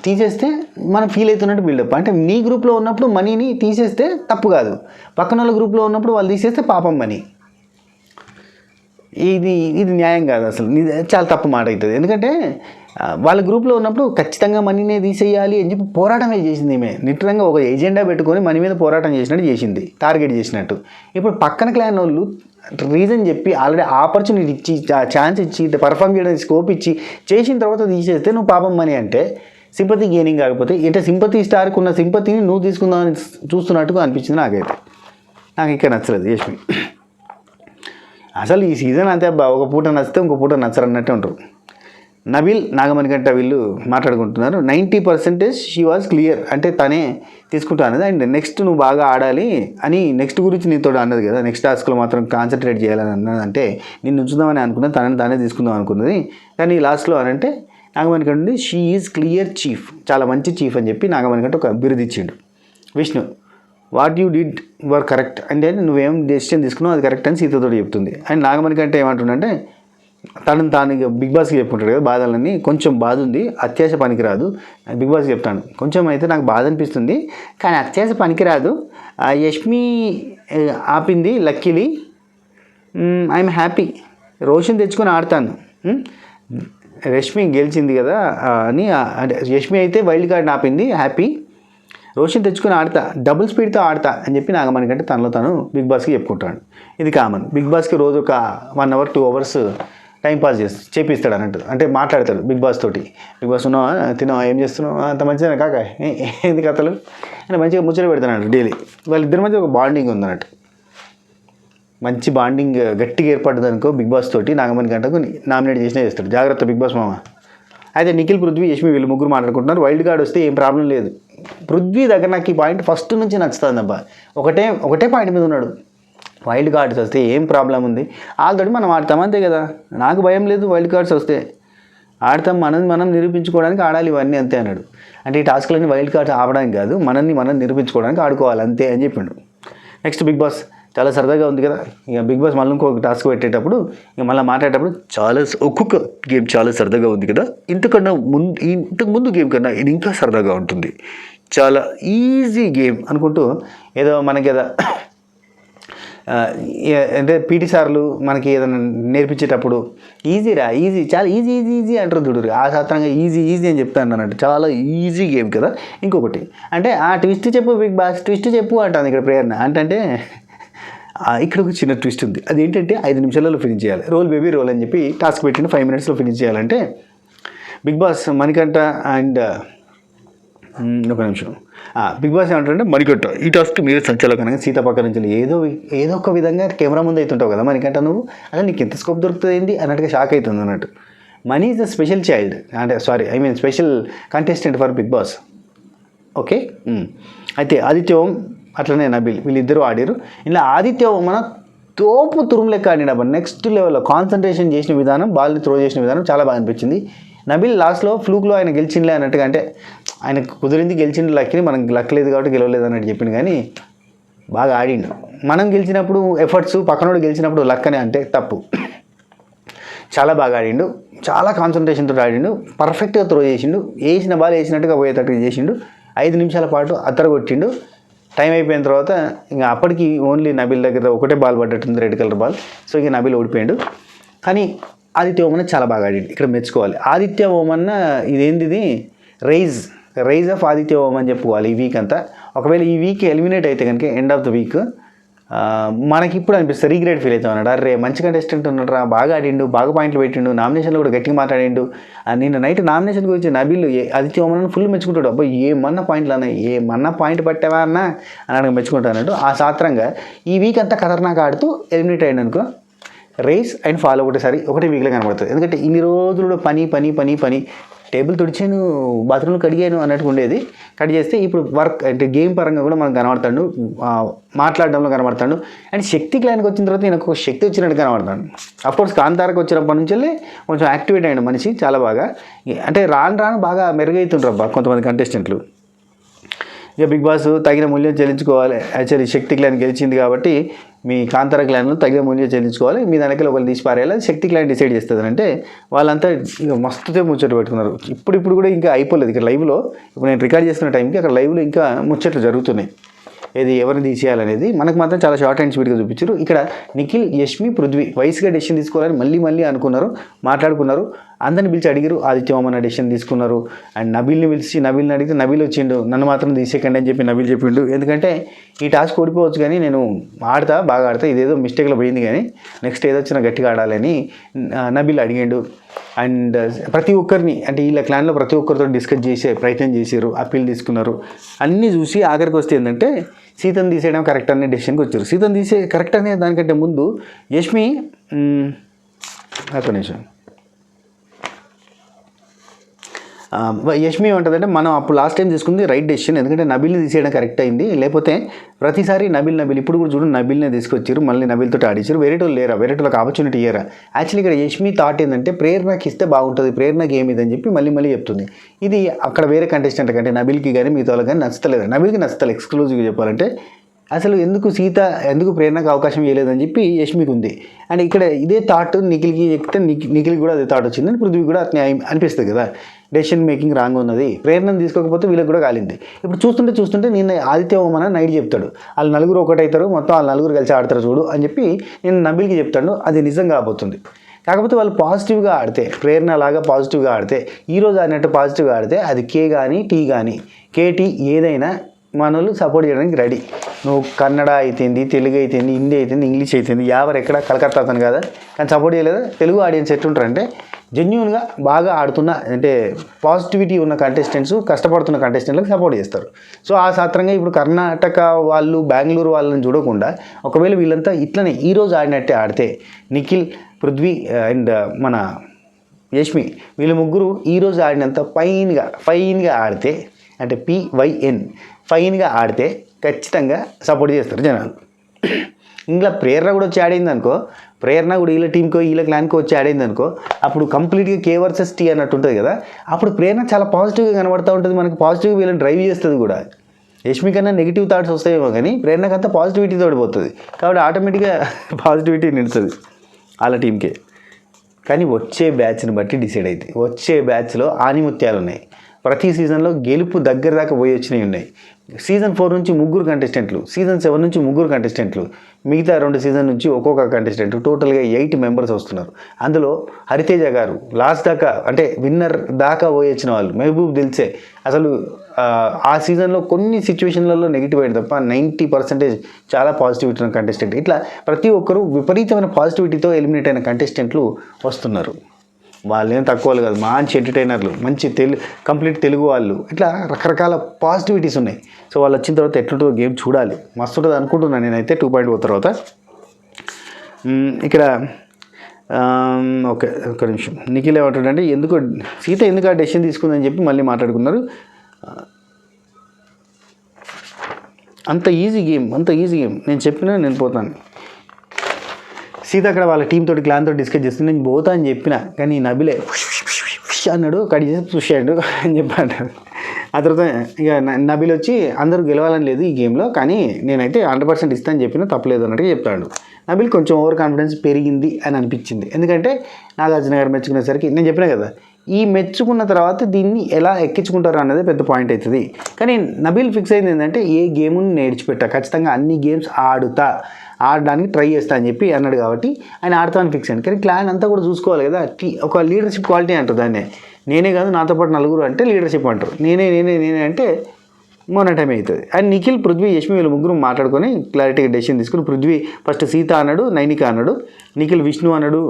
తీసేస్తే మనం ఫీల్ అవుతున్నట్టు బిల్డప్. అంటే నీ గ్రూప్లో ఉన్నప్పుడు మనీని తీసేస్తే తప్పు కాదు, పక్కన వాళ్ళ గ్రూప్లో ఉన్నప్పుడు వాళ్ళు తీసేస్తే పాపం మనీ. ఇది న్యాయం కాదు అసలు, చాలా తప్పు మాట అవుతుంది. ఎందుకంటే వాళ్ళ గ్రూప్లో ఉన్నప్పుడు ఖచ్చితంగా మనీనే తీసేయాలి అని చెప్పి పోరాటమే చేసింది. ఈమె నిట్రంగా ఒక ఎజెండా పెట్టుకొని మనీ మీద పోరాటం చేసినట్టు చేసింది, టార్గెట్ చేసినట్టు. ఇప్పుడు పక్కన క్లాన్ వాళ్ళు రీజన్ చెప్పి ఆల్రెడీ ఆపర్చునిటీ ఇచ్చి ఛాన్స్ ఇచ్చి పర్ఫామ్ చేయడానికి స్కోప్ ఇచ్చి చేసిన తర్వాత తీసేస్తే నువ్వు పాపం మనీ అంటే సింపతి గెయినింగ్ కాకపోతే అంటే సింపతి స్టార్కి ఉన్న సింపతిని నువ్వు తీసుకుందామని చూస్తున్నట్టుగా అనిపించింది నాకైతే. నాకు ఇక్కడ నచ్చలేదు యష్మి. అసలు ఈ సీజన్ అంతే ఒక పూట నచ్చితే ఇంకో పూట నచ్చరు అన్నట్టే ఉంటారు. నబిల్ నాగమణి కంటే వీళ్ళు మాట్లాడుకుంటున్నారు. 90% షీ వాజ్ క్లియర్, అంటే తనే తీసుకుంటా అన్నది. అండ్ నెక్స్ట్ నువ్వు బాగా ఆడాలి అని నెక్స్ట్ గురించి నీతో అన్నది కదా, నెక్స్ట్ టాస్క్లో మాత్రం కాన్సన్ట్రేట్ చేయాలని అన్నది. అంటే నిన్ను ఉంచుదామని అనుకున్నది, తానే తీసుకుందాం అనుకున్నది. కానీ లాస్ట్లో అని అంటే నాగమణి కంటే షీ ఈజ్ క్లియర్ చీఫ్, చాలా మంచి చీఫ్ అని చెప్పి నాగమణి కంటే ఒక బిరుదు ఇచ్చిండు. Vishnu what you did were correct అంటే నువ్వేం డెసిషన్ తీసుకున్నావు అది కరెక్ట్ అని సీతతో చెప్తుంది. అండ్ నాగమణి కంటే ఏమంటుండంటే తాను బిగ్ బాస్కి చెప్పుకుంటాడు కదా బాధలన్నీ, కొంచెం బాధ ఉంది, అత్యాశ పనికిరాదు. బిగ్ బాస్కి చెప్తాను కొంచెం అయితే నాకు బాధ అనిపిస్తుంది కానీ అత్యాశ పనికిరాదు. యష్మి ఆపింది లక్కీలీ, ఐఎమ్ హ్యాపీ, రోషన్ తెచ్చుకొని ఆడతాను, రష్మి గెలిచింది కదా అని. అంటే యష్మి అయితే వైల్డ్ కార్డ్ని ఆపింది, హ్యాపీ, రోషన్ తెచ్చుకొని ఆడతా, డబుల్ స్పీడ్తో ఆడతా అని చెప్పి నాగమణి కంటే తనలో తను బిగ్ బాస్కి చెప్పుకుంటాడు. ఇది కామన్. బిగ్ బాస్కి రోజు ఒక 1 hour 2 hours టైంపాస్ చేపిస్తాడు అన్నట్టు, అంటే మాట్లాడతాడు బిగ్ బాస్ తోటి. బిగ్ బాస్ ఉన్నావా, తిన్నావా, ఏం చేస్తున్నావు, అంత మంచిగా కాక ఏంది కథలు అంటే మంచిగా ముచ్చట పెడతాడు డైలీ. వాళ్ళిద్దరి మధ్య ఒక బాండింగ్ ఉందన్నట్టు, మంచి బాండింగ్ గట్టిగా ఏర్పడ్డది అనుకో బిగ్ బాస్ తోటి. నాగమణి గంటకు నామినేట్ చేసినా చేస్తాడు, జాగ్రత్త బిగ్ బాస్ మామ. అయితే నిఖిల్, పృథ్వీ, యష్మి వీళ్ళు ముగ్గురు మాట్లాడుకుంటున్నారు. వైల్డ్ కార్డ్ వస్తే ఏం ప్రాబ్లం లేదు. పృథ్వీ దగ్గర నాకు ఈ పాయింట్ ఫస్ట్ నుంచి నచ్చుతుంది అబ్బా, ఒకటే పాయింట్ మీద ఉన్నాడు. వైల్డ్ కార్డ్స్ వస్తే ఏం ప్రాబ్లం ఉంది, ఆల్రెడీ మనం ఆడతాం అంతే కదా, నాకు భయం లేదు. వైల్డ్ కార్డ్స్ వస్తే ఆడతాం, మనం నిరూపించుకోవడానికి ఆడాలి ఇవన్నీ అంతే అన్నాడు. అంటే ఈ టాస్క్లన్నీ వైల్డ్ కార్డ్స్ ఆడడానికి కాదు, మనం నిరూపించుకోవడానికి ఆడుకోవాలి అంతే అని చెప్పిండు. నెక్స్ట్ బిగ్ బాస్ చాలా సరదాగా ఉంది కదా. ఇక బిగ్ బాస్ మళ్ళీ ఇంకొక టాస్క్ పెట్టేటప్పుడు ఇక మళ్ళీ మాట్లాడేటప్పుడు ఒక్కొక్క గేమ్ చాలా సరదాగా ఉంది కదా, ఇంతకు ముందు గేమ్ కన్నా ఇది ఇంకా సరదాగా ఉంటుంది, చాలా ఈజీ గేమ్ అనుకుంటూ ఏదో మనకి ఏదో అంటే పీటీ సార్లు మనకి ఏదైనా నేర్పించేటప్పుడు ఈజీ చాలా ఈజీ అంటారు చూడరు, ఆ శాస్త్రంగా ఈజీ అని చెప్తాను అన్నట్టు. చాలా ఈజీ గేమ్ కదా. ఇంకొకటి అంటే ఆ ట్విస్ట్ చెప్పు బిగ్ బాస్, ట్విస్ట్ చెప్పు అంటాను ఇక్కడ ప్రేరణ. అంటే ఇక్కడ ఒక చిన్న ట్విస్ట్ ఉంది, అదేంటంటే 5 నిమిషాలలో ఫినిష్ చేయాలి, రోల్ బేబీ రోల్ అని చెప్పి టాస్క్ పెట్టిన 5 మినిట్స్లో ఫినిష్ చేయాలంటే బిగ్ బాస్ మణికంఠ అండ్ ఒక నిమిషం బిగ్ బాస్ ఏమంటారంటే, మణికంఠ ఈ టాస్క్ మీరు సంచాలకనంగా సీత పక్క నుంచి ఏదో ఒక విధంగా కెమెరా ముందు అవుతుంటావు కదా మణికంఠ, నువ్వు అసలు నీకు ఎంత స్కోప్ దొరుకుతుంది ఏంటి అన్నట్టుగా షాక్ అవుతుంది అన్నట్టు. Mani is the special child, అంటే special contestant for Bigg Boss. Okay. అయితే ఆదిత్య ఓం అట్లనే నబిల్ వీళ్ళిద్దరూ ఆడారు. ఇలా ఆదిత్య ఓం మన తోపు తురుము లెక్క ఆడినప్పుడు నెక్స్ట్ లెవెల్లో కాన్సన్ట్రేషన్ చేసిన విధానం, బాల్ని త్రో చేసిన విధానం చాలా బాగా అనిపించింది. నబిల్ లాస్ట్లో ఫ్లూక్లో ఆయన గెలిచిండలే అన్నట్టుగా, అంటే ఆయనకు కుదిరింది గెలిచిండు, లక్కిని మనకు లక్ లేదు కాబట్టి గెలవలేదు అన్నట్టు చెప్పిండు, కానీ బాగా ఆడిండు. మనం గెలిచినప్పుడు ఎఫర్ట్స్, పక్కనోడు గెలిచినప్పుడు లక్ అని అంటే తప్పు. చాలా బాగా ఆడిండు, చాలా కాన్సన్ట్రేషన్తో ఆడిండు, పర్ఫెక్ట్గా త్రో చేసిండు, వేసిన బాల్ వేసినట్టుగా పోయేటట్టుగా చేసిండు. 5 నిమిషాల పాటు అత్తరగొట్టిండు. టైం అయిపోయిన తర్వాత ఇంకా అప్పటికి ఓన్లీ నబిల్ దగ్గర ఒకటే బాల్ పడ్డట్టుంది, రెడ్ కలర్ బాల్. సో ఇక నబిల్ ఓడిపోయాడు. కానీ ఆదిత్య ఓమన్న చాలా బాగా ఆడిండు, ఇక్కడ మెచ్చుకోవాలి. ఆదిత్య ఓమన్న ఇదేంటిది రైజ్ ఆఫ్ ఆదిత్య ఓం అని చెప్పుకోవాలి ఈ వీక్ అంతా. ఒకవేళ ఈ వీక్ ఎలిమినేట్ అయితే కనుక ఎండ్ ఆఫ్ ద వీక్ మనకి ఇప్పుడు అనిపిస్తుంది, రీగ్రేట్ ఫీల్ అవుతాం అన్నాడు. అరే మంచి కంటెస్టెంట్ ఉన్నాడు రా, బాగా ఆడిండు, బాగా పాయింట్లు పెట్టిండు, నామినేషన్లో కూడా గట్టిగా మాట్లాడిండు. నిన్న నైట్ నామినేషన్ గురించి నబిల్ ఆదిత్య ఓమన్ ఫుల్ మెచ్చుకుంటాడు. అబ్బాయి ఏమన్నా పాయింట్లు అన్నా, ఏమన్నా పాయింట్ పట్టావా అన్నా అని మెచ్చుకుంటానట్టు. ఆ శాస్త్రంగా ఈ వీక్ అంతా ఖతర్నాక్ ఆడుతూ ఎలిమినేట్ అయ్యాడు అనుకో, రేస్ అండ్ ఫాలో ఒకటే వీక్లో కనబడుతుంది. ఎందుకంటే ఇన్ని రోజులు పని టేబుల్ తుడిచాను, బాత్రూంలో కడిగాను అన్నట్టుగా ఉండేది. కట్ చేస్తే ఇప్పుడు వర్క్ అంటే గేమ్ పరంగా కూడా మనకు కనబడతాడు, మాట్లాడడంలో కనబడతాడు. అండ్ శక్తి క్లాన్కి వచ్చిన తర్వాత ఈయనకు ఒక శక్తి వచ్చినట్టు కనబడతాడు. అఫ్కోర్స్ కాంతారకు వచ్చినప్పటి నుంచి కొంచెం యాక్టివేట్ అయ్యాడు మనిషి చాలా బాగా. అంటే రాను బాగా మెరుగవుతుంటారు అబ్బా కొంతమంది కంటెస్టెంట్లు. ఇక బిగ్ బాస్ తగిన మూల్యం చెల్లించుకోవాలి. యాక్చువల్లీ శక్తి క్లాన్ గెలిచింది కాబట్టి మీ కాంతార క్లాన్లో తగిన మూల్యం చెల్లించుకోవాలి. మీ దానికి ఒకళ్ళు తీసి పారేయాలి, శక్తి క్లాన్ డిసైడ్ చేస్తుంది. అంటే వాళ్ళంతా ఇక మస్తుతే ముచ్చట్లు పెట్టుకున్నారు. ఇప్పుడు కూడా ఇంకా అయిపోలేదు. ఇక్కడ లైవ్లో ఇప్పుడు నేను రికార్డ్ చేస్తున్న టైంకి అక్కడ లైవ్లో ఇంకా ముచ్చట్లు జరుగుతున్నాయి. ఏది ఎవరిని తీసేయాలనేది మనకు మాత్రం చాలా షార్ట్ అండ్ స్వీట్గా చూపించారు. ఇక్కడ నిఖిల్, యష్మి, పృథ్వీ వయసుగా డెసిషన్ తీసుకోవాలని మళ్ళీ అనుకున్నారు, మాట్లాడుకున్నారు. అందరిని పిలిచి అడిగారు, ఆదిత్య ఓమన్న డెసిషన్ తీసుకున్నారు. అండ్ నబిల్ని అడిగితే నబిల్ వచ్చిండు, నన్ను మాత్రం తీసేకండి అని చెప్పి నబిల్ చెప్పిండు. ఎందుకంటే ఈ టాస్క్ ఓడిపోవచ్చు కానీ నేను బాగా ఆడతా, ఇదేదో మిస్టేక్లో పోయింది కానీ నెక్స్ట్ ఏదో వచ్చినా గట్టిగా ఆడాలని నబిల్ అడిగాడు. అండ్ ప్రతి ఒక్కరిని అంటే వీళ్ళ క్లాన్లో ప్రతి ఒక్కరితో డిస్కస్ చేసే ప్రయత్నం చేశారు, అప్పీల్ తీసుకున్నారు. అన్నీ చూసి ఆఖరికి వస్తే ఏంటంటే సీతను తీసేయడం కరెక్ట్ అనే డెసిషన్కి వచ్చారు. సీతను తీసే కరెక్ట్ అనే దానికంటే ముందు యష్మి ఒక నిమిషం యష్మి ఏమంటుందంటే, మనం అప్పుడు లాస్ట్ టైం తీసుకుంది రైట్ డెసిషన్, ఎందుకంటే నబిల్ని తీసేయడం కరెక్ట్ అయింది. లేకపోతే ప్రతిసారి నబిల్ ఇప్పుడు కూడా చూడండి నబిల్నే తీసుకొచ్చారు, మళ్ళీ నబిల్తో ఆడించారు. వేరేటోళ్ళకి ఆపర్చునిటీ ఇయ్యరా. యాక్చువల్లీ ఇక్కడ యష్మి థాట్ ఏంటంటే ప్రేరణకి ఇస్తే బాగుంటుంది, ప్రేరణకి ఏమి ఇదని చెప్పి మళ్ళీ చెప్తుంది. ఇది అక్కడ వేరే కంటెస్టెంట్ కంటే నబిల్కి కానీ మిగతా వాళ్ళకి కానీ నచ్చలేదు. నబిల్కి నచ్చలేదు ఎక్స్క్లూజివ్గా చెప్పాలంటే. అసలు ఎందుకు ప్రేరణకు అవకాశం ఇవ్వలేదని చెప్పి యష్మికి ఉంది. అండ్ ఇక్కడ ఇదే థాట్ నిఖిల్కి చెప్తే నిఖిల్కి కూడా అదే థాట్ వచ్చిందని పృథ్వీ కూడా అనిపిస్తుంది కదా, డెసిషన్ మేకింగ్ రాంగ్ ఉన్నది, ప్రేరణను తీసుకోకపోతే వీళ్ళకి కూడా కాలింది. ఇప్పుడు చూస్తుంటే నిన్న ఆదిత్య ఓమన్న నైట్ చెప్తాడు, వాళ్ళు నలుగురు ఒకటవుతారు, మొత్తం వాళ్ళు నలుగురు కలిసి ఆడతారు చూడు అని చెప్పి నేను నబిల్కి చెప్తాడు. అది నిజం కాబోతుంది. కాకపోతే వాళ్ళు పాజిటివ్గా ఆడితే, ప్రేరణ లాగా పాజిటివ్గా ఆడితే, ఈరోజు ఆడినట్టు పాజిటివ్గా ఆడితే అది కే కానీ టీ కానీ కేటీ ఏదైనా మనోళ్ళు సపోర్ట్ చేయడానికి రెడీ. నువ్వు కన్నడ అయితేంది, తెలుగు అయితేంది, హిందీ అయితేంది, ఇంగ్లీష్ అయితేంది, ఎక్కడ కలకత్తా అతను కదా కానీ సపోర్ట్ చేయలేదు. తెలుగు ఆడియన్స్ ఎట్లుంటారంటే జెన్యున్గా బాగా ఆడుతున్న అంటే పాజిటివిటీ ఉన్న కంటెస్టెంట్స్, కష్టపడుతున్న కంటెస్టెంట్లకు సపోర్ట్ చేస్తారు. సో ఆ సాత్రంగా ఇప్పుడు కర్ణాటక వాళ్ళు, బెంగళూరు వాళ్ళని చూడకుండా ఒకవేళ వీళ్ళంతా ఇట్లనే ఈరోజు ఆడినట్టే ఆడితే నిఖిల్, పృథ్వీ అండ్ మన యష్మి వీళ్ళు ముగ్గురు ఈరోజు ఆడినంత ఫైన్గా ఆడితే అంటే PYN ఫైన్గా ఆడితే ఖచ్చితంగా సపోర్ట్ చేస్తారు జనాలు. ఇంకా ప్రేరణ కూడా వచ్చి ఆడింది అనుకో, ప్రేరణ కూడా వీళ్ళ టీంకో వీళ్ళ క్లాన్కో వచ్చి ఆడింది అనుకో, అప్పుడు కంప్లీట్గా K వర్సెస్ T అన్నట్టు ఉంటుంది కదా. అప్పుడు ప్రేరణ చాలా పాజిటివ్గా కనబడుతూ ఉంటుంది, మనకి పాజిటివ్గా వీళ్ళని డ్రైవ్ చేస్తుంది కూడా. యష్మి కన్నా నెగిటివ్ థాట్స్ వస్తాయేమో కానీ ప్రేరణకంతా పాజిటివిటీ తోడిపోతుంది, కాబట్టి ఆటోమేటిక్గా పాజిటివిటీ నిలుస్తుంది వాళ్ళ టీంకే. కానీ వచ్చే బ్యాచ్ని బట్టి డిసైడ్ అవుతాయి. వచ్చే బ్యాచ్లో ఆనిముత్యాలు ఉన్నాయి. ప్రతి సీజన్లో గెలుపు దగ్గర దాకా పోయి వచ్చినవి ఉన్నాయి. సీజన్ 4 నుంచి 3 కంటెస్టెంట్లు, సీజన్ 7 నుంచి 3 కంటెస్టెంట్లు, మిగతా 2 సీజన్ నుంచి ఒక్కొక్క కంటెస్టెంట్, టోటల్గా 8 మెంబర్స్ వస్తున్నారు. అందులో హరితేజ గారు లాస్ట్ దాకా అంటే విన్నర్ దాకా పోయి వచ్చిన వాళ్ళు. మెహబూబ్ దిల్సే అసలు ఆ సీజన్లో కొన్ని సిచ్యువేషన్లలో నెగిటివ్ అయ్యింది తప్ప 90% చాలా పాజిటివిటీ ఉన్న కంటెస్టెంట్. ఇట్లా ప్రతి ఒక్కరు విపరీతమైన పాజిటివిటీతో ఎలిమినేట్ అయిన కంటెస్టెంట్లు వస్తున్నారు. వాళ్ళేం తక్కువ కాదు, మంచి ఎంటర్టైనర్లు, మంచి కంప్లీట్ తెలుగు వాళ్ళు, ఇట్లా రకరకాల పాజిటివిటీస్ ఉన్నాయి. సో వాళ్ళు వచ్చిన తర్వాత ఎట్లుంటుందో గేమ్ చూడాలి, మస్తు ఉంటుంది అనుకుంటున్నాను నేనైతే 2.0 తర్వాత. ఇక్కడ ఓకే ఒక్క నిమిషం. నిఖిల్ ఏమంటాడంటే సీత ఎందుకు ఆ డెసిషన్ తీసుకుందని చెప్పి మళ్ళీ మాట్లాడుకున్నారు. అంత ఈజీ గేమ్ నేను చెప్పినా నేను పోతాను. సీత అక్కడ వాళ్ళ టీం తోటి క్లాన్ తోటి డిస్కస్ చేస్తుంది, నేను పోతా అని చెప్పిన కానీ నబిలే అన్నాడు, కడి చేసి చూసాడు అని చెప్పాడు. ఆ తర్వాత ఇక నబిల్ వచ్చి అందరూ గెలవాలని లేదు ఈ గేమ్లో, కానీ నేనైతే 100% ఇస్తాను చెప్పిన తప్పలేదు అన్నట్టుగా చెప్పాడు. నబిల్ కొంచెం ఓవర్ కాన్ఫిడెన్స్ పెరిగింది అని అనిపించింది. ఎందుకంటే నాగార్జున గారు మెచ్చుకునేసరికి నేను చెప్పినా కదా, ఈ మెచ్చుకున్న తర్వాత దీన్ని ఎలా ఎక్కించుకుంటారు అన్నదే పెద్ద పాయింట్ అవుతుంది. కానీ నబిల్ ఫిక్స్ అయింది ఏంటంటే ఏ గేమ్ని నేర్చిపెట్టా, ఖచ్చితంగా అన్ని గేమ్స్ ఆడడానికి ట్రై చేస్తా అని చెప్పి అన్నాడు. కాబట్టి ఆయన ఆడతామని ఫిక్స్ అయ్యాను. కానీ క్లాన్ అంతా కూడా చూసుకోవాలి కదా, ఒక లీడర్షిప్ క్వాలిటీ అంటారు దాన్నే. నేనే కాదు నాతో పాటు 4 అంటే లీడర్షిప్ అంటారు. నేనే అంటే మొనటైమ్ అవుతుంది. అండ్ నిఖిల్, పృథ్వీ, యష్మి వీళ్ళు 3 మాట్లాడుకొని క్లారిటీగా డెసిషన్ తీసుకుని పృథ్వీ ఫస్ట్ సీత అన్నాడు, నైనిక అన్నాడు, నిఖిల్ విష్ణు అన్నాడు,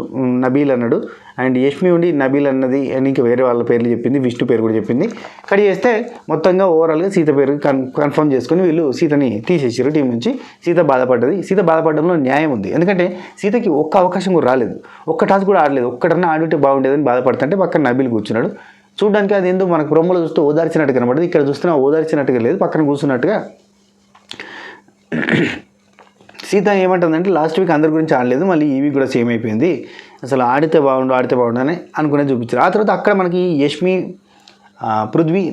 నబీల్ అన్నాడు, అండ్ యష్మి ఉండి నబీల్ అన్నది అండ్ ఇంకా వేరే వాళ్ళ పేర్లు చెప్పింది, విష్ణు పేరు కూడా చెప్పింది. కట్ చేస్తే మొత్తంగా ఓవరాల్గా సీత పేరు కన్ఫర్మ్ చేసుకుని వీళ్ళు సీతని తీసేసారు టీం నుంచి. సీత బాధపడ్డది. సీత బాధపడడంలో న్యాయం ఉంది. ఎందుకంటే సీతకి ఒక్క అవకాశం కూడా రాలేదు, ఒక్క టాస్క్ కూడా ఆడలేదు. ఒక్కటన్నా ఆడుంటే బాగుండేదని బాధపడుతుంటే పక్కన నబీల్ కూర్చున్నాడు. చూడడానికి అది ఎందుకు మనకు ప్రొమ్మలో చూస్తే ఓదార్చినట్టు కనబడదు, ఇక్కడ చూస్తున్నా ఓదార్చినట్టుగా లేదు, పక్కన కూర్చున్నట్టుగా. సీత ఏమంటుందంటే లాస్ట్ వీక్ అందరి గురించి ఆడలేదు, మళ్ళీ ఈ వీక్ కూడా సేమ్ అయిపోయింది, అసలు ఆడితే బాగుండు అని అనుకునేది చూపించారు. ఆ తర్వాత అక్కడ మనకి యష్మి, పృథ్వీ,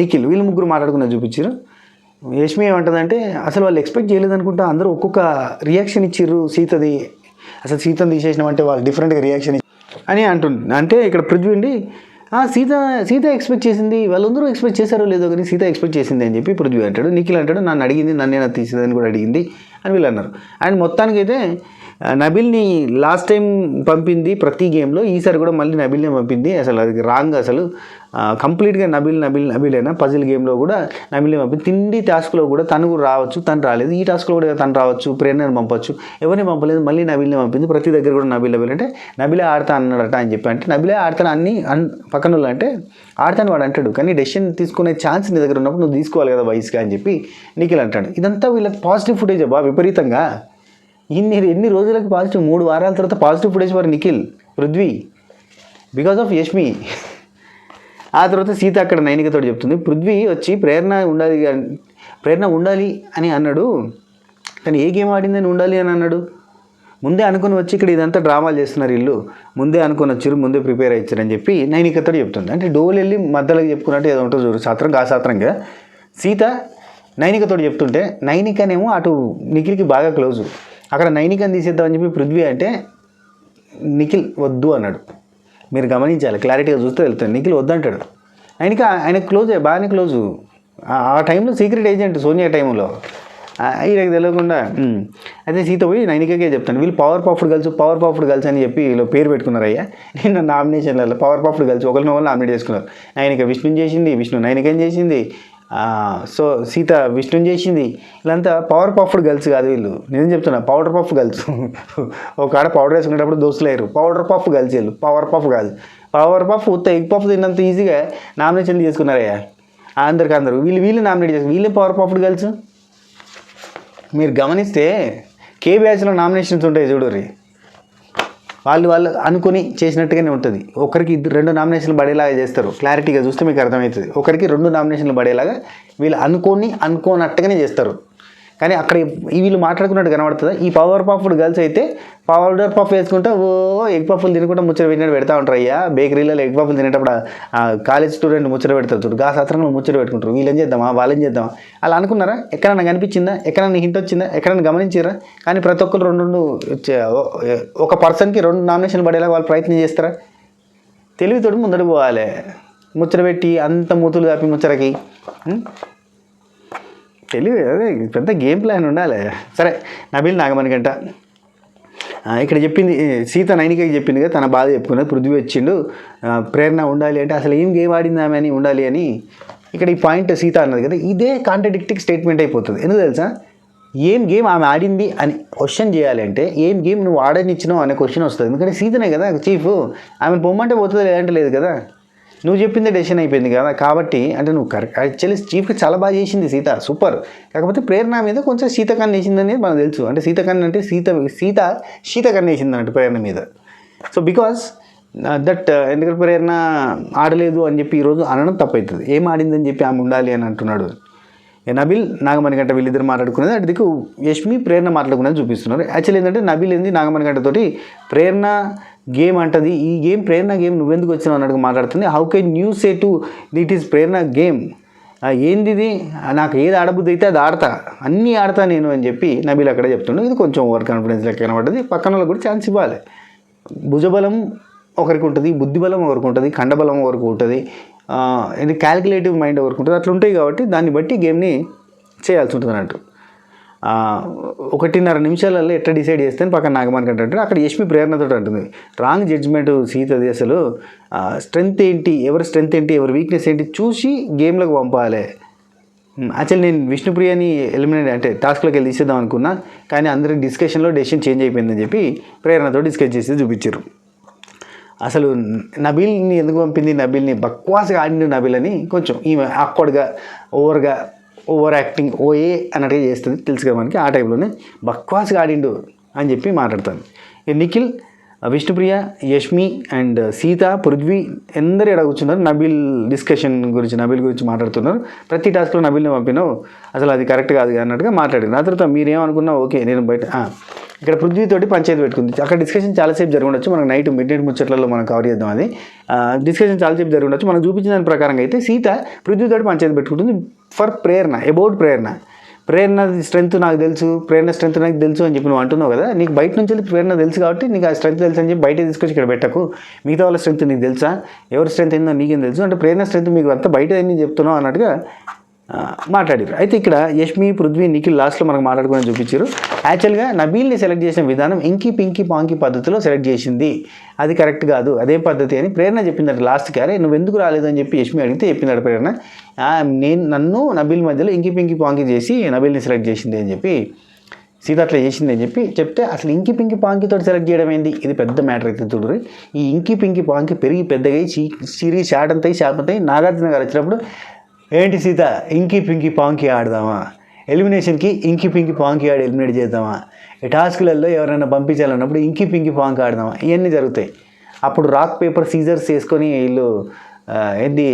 నిఖిల్ వీళ్ళు 3 మాట్లాడుకునేది చూపించారు. యష్మి ఏమంటుందంటే అసలు వాళ్ళు ఎక్స్పెక్ట్ చేయలేదు అనుకుంటా, అందరూ ఒక్కొక్క రియాక్షన్ ఇచ్చారు సీతది, అసలు సీతను తీసేసినామంటే వాళ్ళు డిఫరెంట్గా రియాక్షన్ అని అంటుంది. అంటే ఇక్కడ పృథ్వీ ఉండి సీత ఎక్స్పెక్ట్ చేసింది, వాళ్ళందరూ ఎక్స్పెక్ట్ చేశారో లేదో కానీ సీత ఎక్స్పెక్ట్ చేసింది అని చెప్పి పృథ్వీ అంటాడు. నిఖిల్ అంటాడు నన్ను అడిగింది, నన్ను తీసేదని కూడా అడిగింది అని వీళ్ళు అన్నారు. అండ్ మొత్తానికైతే నబిల్ని లాస్ట్ టైం పంపింది ప్రతి గేమ్లో, ఈసారి కూడా మళ్ళీ నబిల్నే పంపింది. అసలు అది రాంగ్. అసలు కంప్లీట్గా నబిల్ అయినా పజిల్ గేమ్లో కూడా నబిల్నే పంపింది. తిండి టాస్క్లో కూడా తను కూడా రావచ్చు, తను రాలేదు. ఈ టాస్క్లో కూడా తను రావచ్చు, ప్రేరణను పంపొచ్చు, ఎవరిని పంపలేదు, మళ్ళీ నబిల్నే పంపింది. ప్రతి దగ్గర కూడా నబిల్ అంటే నబిలే ఆడతా అన్నాడట అని చెప్పి, అంటే నబిలే ఆడతాను అన్ని పక్కన వాళ్ళు అంటే ఆడతాను వాడు అంటాడు, కానీ డెసిషన్ తీసుకునే ఛాన్స్ నీ దగ్గర ఉన్నప్పుడు నువ్వు తీసుకోవాలి కదా వయసుగా అని చెప్పి నిఖిల్ అంటాడు. ఇదంతా వీళ్ళకి పాజిటివ్ ఫుటేజ్ అబ్బా విపరీతంగా. ఎన్ని రోజులకి పాజిటివ్, 3 వారాల తర్వాత positive footage for Nikhil, Prithvi because of Yashmi. ఆ తర్వాత సీత అక్కడ నైనికతో చెప్తుంది, పృథ్వీ వచ్చి ప్రేరణ ఉండాలి అని అన్నాడు, కానీ ఏ గేమ్ ఆడిందని ఉండాలి అని అన్నాడు. ముందే అనుకుని వచ్చి ఇక్కడ ఇదంతా డ్రామాలు చేస్తున్నారు వీళ్ళు, ముందే అనుకుని వచ్చారు, ముందే ప్రిపేర్ అయ్యారని చెప్పి నైనికతో చెప్తుంది. అంటే డోలు వెళ్ళి మధ్యలోకి చెప్పుకున్నట్టు ఏదో ఉంటుంది చూడు, సాత్రంగా సీత నైనికతో చెప్తుంటే నైనికనేమో అటు నిఖిల్కి బాగా క్లోజు. అక్కడ నైనికని తీసేద్దామని చెప్పి పృథ్వీ అంటే నిఖిల్ వద్దు అన్నాడు. మీరు గమనించాలి, క్లారిటీగా చూస్తే వెళ్తాను. నిఖిల్ వద్దంటాడు. నైనిక ఆయన క్లోజే, బాగానే క్లోజు. ఆ టైంలో సీక్రెట్ ఏజెంట్ సోనియా టైంలో ఈయనకు తెలియకుండా. అయితే సీత పోయి నైనికకే చెప్తాను, వీళ్ళు పవర్ పఫ్డ్ గర్ల్స్ అని చెప్పి వీళ్ళు పేరు పెట్టుకున్నారు. అయ్యా నిన్న నామినేషన్లలో పవర్ పఫ్డ్ గర్ల్స్ ఒకరిని నామినేట్ చేసుకున్నారు. నైనిక విష్ణుని చేసింది, విష్ణు నైనికని చేసింది, సో సీత విష్ణుని చేసింది. వీళ్ళంతా పవర్ పఫ్డ్ గర్ల్స్ కాదు వీళ్ళు, నేను చెప్తున్నా పౌడర్ పఫ్ గర్ల్స్. ఒక ఆడ పౌడర్ వేసుకునేటప్పుడు దోస్తులు లేరు, పౌడర్ పఫ్ గర్ల్స్ వీళ్ళు, పవర్ పఫ్ కాదు. పవర్ పఫ్ ఉత్త ఎగ్ పఫ్ తిన్నంత ఈజీగా నామినేషన్ చేసుకున్నారయ్యా అందరు. వీళ్ళు నామినేట్ చేస్తారు, వీళ్ళే పవర్ పఫ్డ్ గర్ల్స్. మీరు గమనిస్తే కే బ్యాచ్లో నామినేషన్స్ ఉంటాయి చూడరి, వాళ్ళు అనుకుని చేసినట్టుగానే ఉంటుంది. ఒకరికి 2 నామినేషన్లు పడేలాగా చేస్తారు, క్లారిటీగా చూస్తే మీకు అర్థమవుతుంది. ఒకరికి 2 నామినేషన్లు పడేలాగా వీళ్ళు అనుకోనట్టుగానే చేస్తారు. కానీ అక్కడ వీళ్ళు మాట్లాడుకున్నట్టు కనబడుతుందా? ఈ పవర్ పఫ్డ్ గర్ల్స్ అయితే పౌడర్ పఫ్ వేసుకుంటా ఎగ్ పఫ్లు తినకుండా ముచ్చట పెట్టినట్టు పెడతా ఉంటారు. అయ్యా బేకరీలలో ఎగ్ పఫ్లు తినేటప్పుడు కాలేజ్ స్టూడెంట్ ముచ్చట పెడతారు చూడు, గా సత్రంలో ముచ్చట పెట్టుకుంటారు. వీళ్ళేం చేద్దామా వాళ్ళేం చేద్దామా అలా అనుకున్నారా? ఎక్కడన్నా కనిపించిందా? ఎక్కడన్నా హింట్ వచ్చిందా? ఎక్కడన్నా గమనించారా? కానీ ప్రతి ఒక్కరు 2 ఒక పర్సన్కి 2 నామినేషన్లు పడేలా వాళ్ళు ప్రయత్నం చేస్తారా? తెలివితోటి ముందడు పోవాలి, ముచ్చట పెట్టి అంత మూతులు కాపి ముచ్చరకి తెలివి, అదే పెద్ద గేమ్ ప్లాన్ ఉండాలి. సరే, నబీల్ నాగమణికంట ఇక్కడ చెప్పింది, సీత నైనికకి చెప్పింది కదా తన బాధ చెప్పుకున్నది. పృథ్వీ వచ్చిండు, ప్రేరణ ఉండాలి అంటే అసలు ఏం గేమ్ ఆడింది ఆమె అని ఉండాలి అని ఇక్కడ ఈ పాయింట్ సీత అన్నది కదా, ఇదే కాంట్రడిక్టింగ్ స్టేట్మెంట్ అయిపోతుంది. ఎందుకు తెలుసా? ఏం గేమ్ ఆమె ఆడింది అని క్వశ్చన్ చేయాలి అంటే ఏం గేమ్ నువ్వు ఆడనిచ్చినావు అనే క్వశ్చన్ వస్తుంది. ఎందుకంటే సీతనే కదా చీఫ్, ఆమెను పొమ్మంటే పోతుంది లేదంటే లేదు కదా, నువ్వు చెప్పిందే డెసిషన్ అయిపోయింది కదా. కాబట్టి అంటే నువ్వు కరెక్ట్, యాక్చువల్లీ చీఫ్కి చాలా బాగా చేసింది సీత, సూపర్. కాకపోతే ప్రేరణ మీద కొంచెం శీతకన్ను వేసిందని మనకు తెలుసు. అంటే శీతకన్ను అంటే శీతకన్ను వేసింది అన్నట్టు ప్రేరణ మీద. సో బికాస్ దట్ ఎందుకంటే ప్రేరణ ఆడలేదు అని చెప్పి ఈరోజు అనడం తప్పవుతుంది. ఏం ఆడిందని చెప్పి ఆమె ఉండాలి అని అంటున్నాడు. నబీల్ నాగమణికంట వీళ్ళిద్దరు మాట్లాడుకునేది, అటు దిక్కు యష్మి ప్రేరణ మాట్లాడుకునేది చూపిస్తున్నారు. యాక్చువల్లీ ఏంటంటే నబీల్ ఏంది నాగమణికంటతోటి ప్రేరణ గేమ్ అంటది, ఈ గేమ్ ప్రేరణ గేమ్ నువ్వెందుకు వచ్చినావు అన్నట్టుగా మాట్లాడుతుంది. How can you say to it is Prerana game, ఏంది ఇది, నాకు ఏది ఆడబుద్ధి అయితే అది ఆడతా, అన్నీ ఆడతా నేను అని చెప్పి నబీల్ అక్కడ చెప్తుండే. ఇది కొంచెం ఓవర్ కాన్ఫిడెన్స్ లెక్క కనబడ్డది. పక్కన వాళ్ళకి కూడా ఛాన్స్ ఇవ్వాలి. భుజబలం ఒకరికి ఉంటుంది, బుద్ధిబలం ఒకరికి ఉంటుంది, ఖండబలం ఒకరికి ఉంటుంది, ఇది క్యాలిక్యులేటివ్ మైండ్ ఎవరికి ఉంటుంది, అట్లా ఉంటాయి. కాబట్టి దాన్ని బట్టి గేమ్ని చేయాల్సి ఉంటుంది అన్నట్టు. 1.5 నిమిషాలలో ఎట్లా డిసైడ్ చేస్తే పక్కన నాగమణికంట అంటారు. అక్కడ యష్మి ప్రేరణతో అంటుంది రాంగ్ జడ్జ్మెంట్ సీతది. అసలు స్ట్రెంగ్త్ ఏంటి, ఎవరి స్ట్రెంగ్త్ ఏంటి, ఎవరి వీక్నెస్ ఏంటి చూసి గేమ్లోకి పంపాలి. యాక్చువల్లీ నేను విష్ణుప్రియని ఎలిమినేట్ అంటే టాస్క్లోకి వెళ్ళి తీసేద్దాం అనుకున్నా, కానీ అందరి డిస్కషన్లో డెసిషన్ చేంజ్ అయిపోయిందని చెప్పి ప్రేరణతో డిస్కస్ చేసి చూపించారు. అసలు నబీల్ని ఎందుకు పంపింది, నబీల్ని బక్వాస్గా ఆడిండు నబీల్ అని కొంచెం ఈమె ఆక్వర్డ్గా ఓవర్ యాక్టింగ్ ఓఏ అన్నట్టుగా చేస్తుంది, తెలుసు కదా మనకి. ఆ టైంలోనే బక్వాస్గా ఆడిండు అని చెప్పి మాట్లాడతాను. నిఖిల్, విష్ణుప్రియ, యష్మి అండ్ సీత, పృథ్వీ అందరూ ఇక్కడ కూర్చున్నారు. నబీల్ డిస్కషన్ గురించి, నబీల్ గురించి మాట్లాడుతున్నారు. ప్రతి టాస్క్లో నబీల్ని పంపినావు, అసలు అది కరెక్ట్ కాదు అన్నట్టుగా మాట్లాడారు. ఆ తర్వాత మీరేమనుకున్నా ఓకే నేను బయట ఇక్కడ పృథ్వీతోటి పంచాయతీ పెట్టుకుంది. అక్కడ డిస్కషన్ చాలాసేపు జరిగి ఉండొచ్చు, మనకు నైట్ మిడ్ ముచ్చట్లలో మనం కవర్ చేద్దాం. అది డిస్కషన్ చాలాసేపు జరిగి ఉండొచ్చు. మనకు చూపించిన దాని ప్రకారంగా అయితే సీత పృథ్వీతోటి పంచాయతీ పెట్టుకుంటుంది for Prerana, about Prerana strength నాకు తెలుసు, ప్రేరణ స్ట్రెంత్ నాకు తెలుసు అని చెప్పి నువ్వు అంటున్నావు కదా. నీకు బయట నుంచి వెళ్ళి ప్రేరణ తెలుసు కాబట్టి నీకు ఆ స్ట్రెంత్ తెలుసు అని చెప్పి బయట తీసుకొచ్చి ఇక్కడ పెట్టకు. మిగతా వాళ్ళ స్ట్రెంత్ నీకు తెలుసా, ఎవరి స్ట్రెంత్ ఏందో నీకేం తెలుసు అంటే ప్రేరణ స్ట్రెంత్ మీకు అంతా బయట అని చెప్తున్నావు అన్నట్టుగా మాట్లాడారు. అయితే ఇక్కడ యష్మి, పృథ్వీ, నిఖిల్ లాస్ట్లో మనకు మాట్లాడుకుని చూపించారు. యాక్చువల్గా నబీల్ని సెలెక్ట్ చేసిన విధానం ఇంకీ పింకీ పాంకీ పద్ధతిలో సెలెక్ట్ చేసింది, అది కరెక్ట్ కాదు, అదేం పద్ధతి అని ప్రేరణ చెప్పిందట లాస్ట్కి. అరే నువ్వు ఎందుకు రాలేదని చెప్పి యష్మి అడిగితే చెప్పిందట ప్రేరణ, నన్ను నబీల్ మధ్యలో ఇంకీ పింకీ పాంకీ చేసి నబీల్ని సెలెక్ట్ చేసింది అని చెప్పి, సీత అట్లా చేసింది అని చెప్పి చెప్తే అసలు ఇంకీ పింకీ పాంకీతో సెలెక్ట్ చేయడం ఏంది, ఇది పెద్ద మ్యాటర్ అయితే చూడరు. ఈ ఇంకీ పింకీ పాంకీ పెరిగి పెద్దగా సిరీస్ శాటంతాయి శాపంతాయి. నాగార్జున గారు వచ్చినప్పుడు ఏంటి సీత ఇంకీ పింకీ పాంకీ ఆడదామా, ఎలిమినేషన్కి ఇంకీ పింకీ పాంకీ ఆడి ఎలిమినేట్ చేద్దామా, ఈ టాస్క్లలో ఎవరైనా పంపించాలన్నప్పుడు ఇంకీ పింకీ పాంకీ ఆడదామా, ఇవన్నీ జరుగుతాయి. అప్పుడు రాక్ పేపర్ సీజర్స్ చేసుకొని వీళ్ళు ఏంది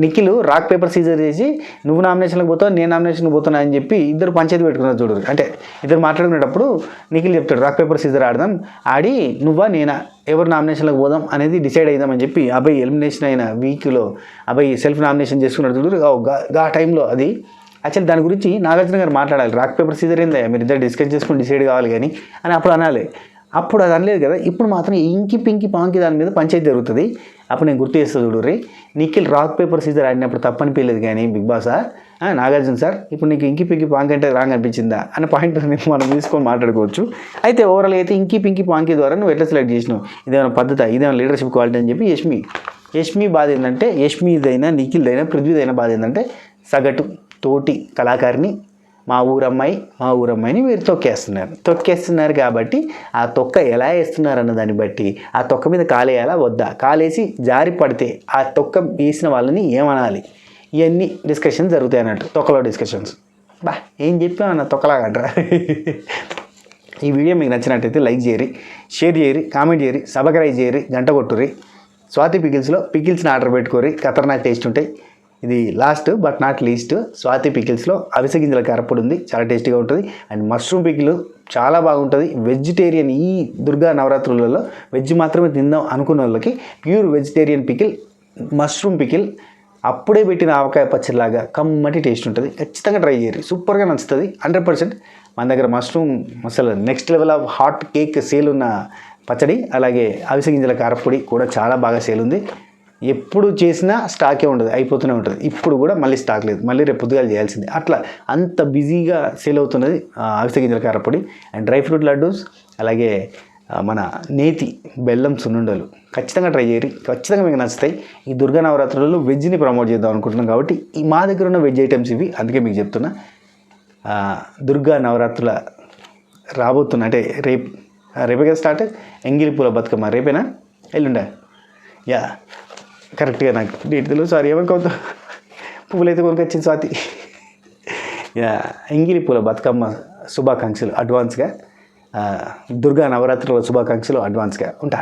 నిఖిల్ రాక్ పేపర్ సీజర్ చేసి నువ్వు నామినేషన్కి పోతావు నేను నామినేషన్కి పోతున్నా అని చెప్పి ఇద్దరు పంచాయతీ పెట్టుకున్నారు చూడరు. అంటే ఇద్దరు మాట్లాడుకునేటప్పుడు నిఖిల్ చెప్తాడు రాక్ పేపర్ సీజర్ ఆడదాం, ఆడి నువ్వా నేనా ఎవరు నామినేషన్లకు పోదాం అనేది డిసైడ్ అయిదామని చెప్పి అబ్బాయి ఎలిమినేషన్ అయిన వీక్లో అబ్బాయి సెల్ఫ్ నామినేషన్ చేసుకున్నాడు చూడరు. ఆ టైంలో అది యాక్చువల్లీ దాని గురించి నాగార్జున గారు మాట్లాడాలి. రాక్ పేపర్ సీజర్ ఏందా మీరు ఇద్దరు డిస్కస్ చేసుకుని డిసైడ్ కావాలి కానీ అని అప్పుడు అనాలి. అప్పుడు అది అనలేదు కదా. ఇప్పుడు మాత్రం ఇంకి పింకి పాంకి దాని మీద పంచాయతీ జరుగుతుంది. అప్పుడు నేను గుర్తు చేస్తా చూడు నిఖిల్ రాక్ పేపర్ సీజర్ ఆడినప్పుడు తప్పనిపించలేదు కానీ బిగ్ బాస్ నాగార్జున సార్ ఇప్పుడు నీకు ఇంకి పింకి పాంకి అంటే రాంగ్ అనిపించిందా అనే పాయింట్ మనం తీసుకొని మాట్లాడుకోవచ్చు. అయితే ఓవరాల్ అయితే ఇంకి పింకి పాంకి ద్వారా నువ్వు ఎట్లా సెలెక్ట్ చేసినావు, ఇదేమైనా పద్ధతి, ఇదేమైనా లీడర్షిప్ క్వాలిటీ అని చెప్పి యష్మి బాధ ఏంటంటే యష్మిదైనా నిఖిల్దైనా పృథ్వీదైనా బాధ ఏంటంటే సగటు తోటి కళాకారిని మా ఊరమ్మాయిని మీరు తొక్కేస్తున్నారు కాబట్టి ఆ తొక్క ఎలా వేస్తున్నారు అన్న దాన్ని బట్టి ఆ తొక్క మీద కాలేయాలా వద్దా, కాలేసి జారి పడితే ఆ తొక్క వేసిన వాళ్ళని ఏమనాలి, ఇవన్నీ డిస్కషన్స్ జరుగుతాయి అన్నట్టు. తొక్కలో డిస్కషన్స్. ఏం చెప్పామన్న తొక్కలాగంటారా. ఈ వీడియో మీకు నచ్చినట్టయితే లైక్ చేయరి, షేర్ చేయరి, కామెంట్ చేయరి, సబ్స్క్రైబ్ చేయరి, గంట కొట్టుర్రి. స్వాతి పికిల్స్ని ఆర్డర్ పెట్టుకోరి, ఖతర్నాక్ టేస్ట్ ఉంటాయి. ఇది last but not least. Swathi పికిల్స్లో అవిసె గింజల కారప్పొడి ఉంది, చాలా టేస్టీగా ఉంటుంది. అండ్ మష్రూమ్ పికిల్ చాలా బాగుంటుంది. వెజిటేరియన్ ఈ దుర్గా నవరాత్రులలో వెజ్ మాత్రమే తిందాం అనుకున్న వాళ్ళకి pure vegetarian pickle, mushroom pickle, అప్పుడే పెట్టిన ఆవకాయ పచ్చడిలాగా కమ్మటి టేస్ట్ ఉంటుంది. ఖచ్చితంగా ట్రై చేయరు, సూపర్గా నచ్చుతుంది 100%. మన దగ్గర మష్రూమ్ అసలు next level of hot cake sale ఉన్న పచ్చడి, అలాగే అవిసె గింజల కారప్పొడి కూడా చాలా బాగా సేల్ ఉంది. ఎప్పుడు చేసినా స్టాకే ఉండదు, అయిపోతూనే ఉంటుంది. ఇప్పుడు కూడా మళ్ళీ స్టాక్ లేదు, మళ్ళీ రేపు పొద్దుగాల చేయాల్సిందే. అట్లా అంత బిజీగా సేల్ అవుతున్నది అవిసె గింజల కారప్పొడి. అండ్ డ్రై ఫ్రూట్ లడ్డూస్, అలాగే మన నేతి బెల్లం సున్నుండలు ఖచ్చితంగా ట్రై చేయరు, ఖచ్చితంగా మీకు నచ్చుతాయి. ఈ దుర్గా నవరాత్రులలో వెజ్ని ప్రమోట్ చేద్దాం అనుకుంటున్నాం కాబట్టి ఈ మా దగ్గర ఉన్న వెజ్ ఐటమ్స్ ఇవి, అందుకే మీకు చెప్తున్నా. దుర్గా నవరాత్రుల రాబోతున్న అంటే రేపే స్టార్ట్. ఎంగిలి పూల బతుకమ్మ రేపేనా ఎల్లుండా? యా కరెక్ట్గా నాకు డేట్ తెలియదు, సారీ. ఏమనుకోవద్దు, పువ్వులు అయితే కొనుకొచ్చింది స్వాతి. యా ఎంగిలి పూల బతుకమ్మ శుభాకాంక్షలు అడ్వాన్స్గా, దుర్గా నవరాత్రుల శుభాకాంక్షలు అడ్వాన్స్గా. ఉంటా.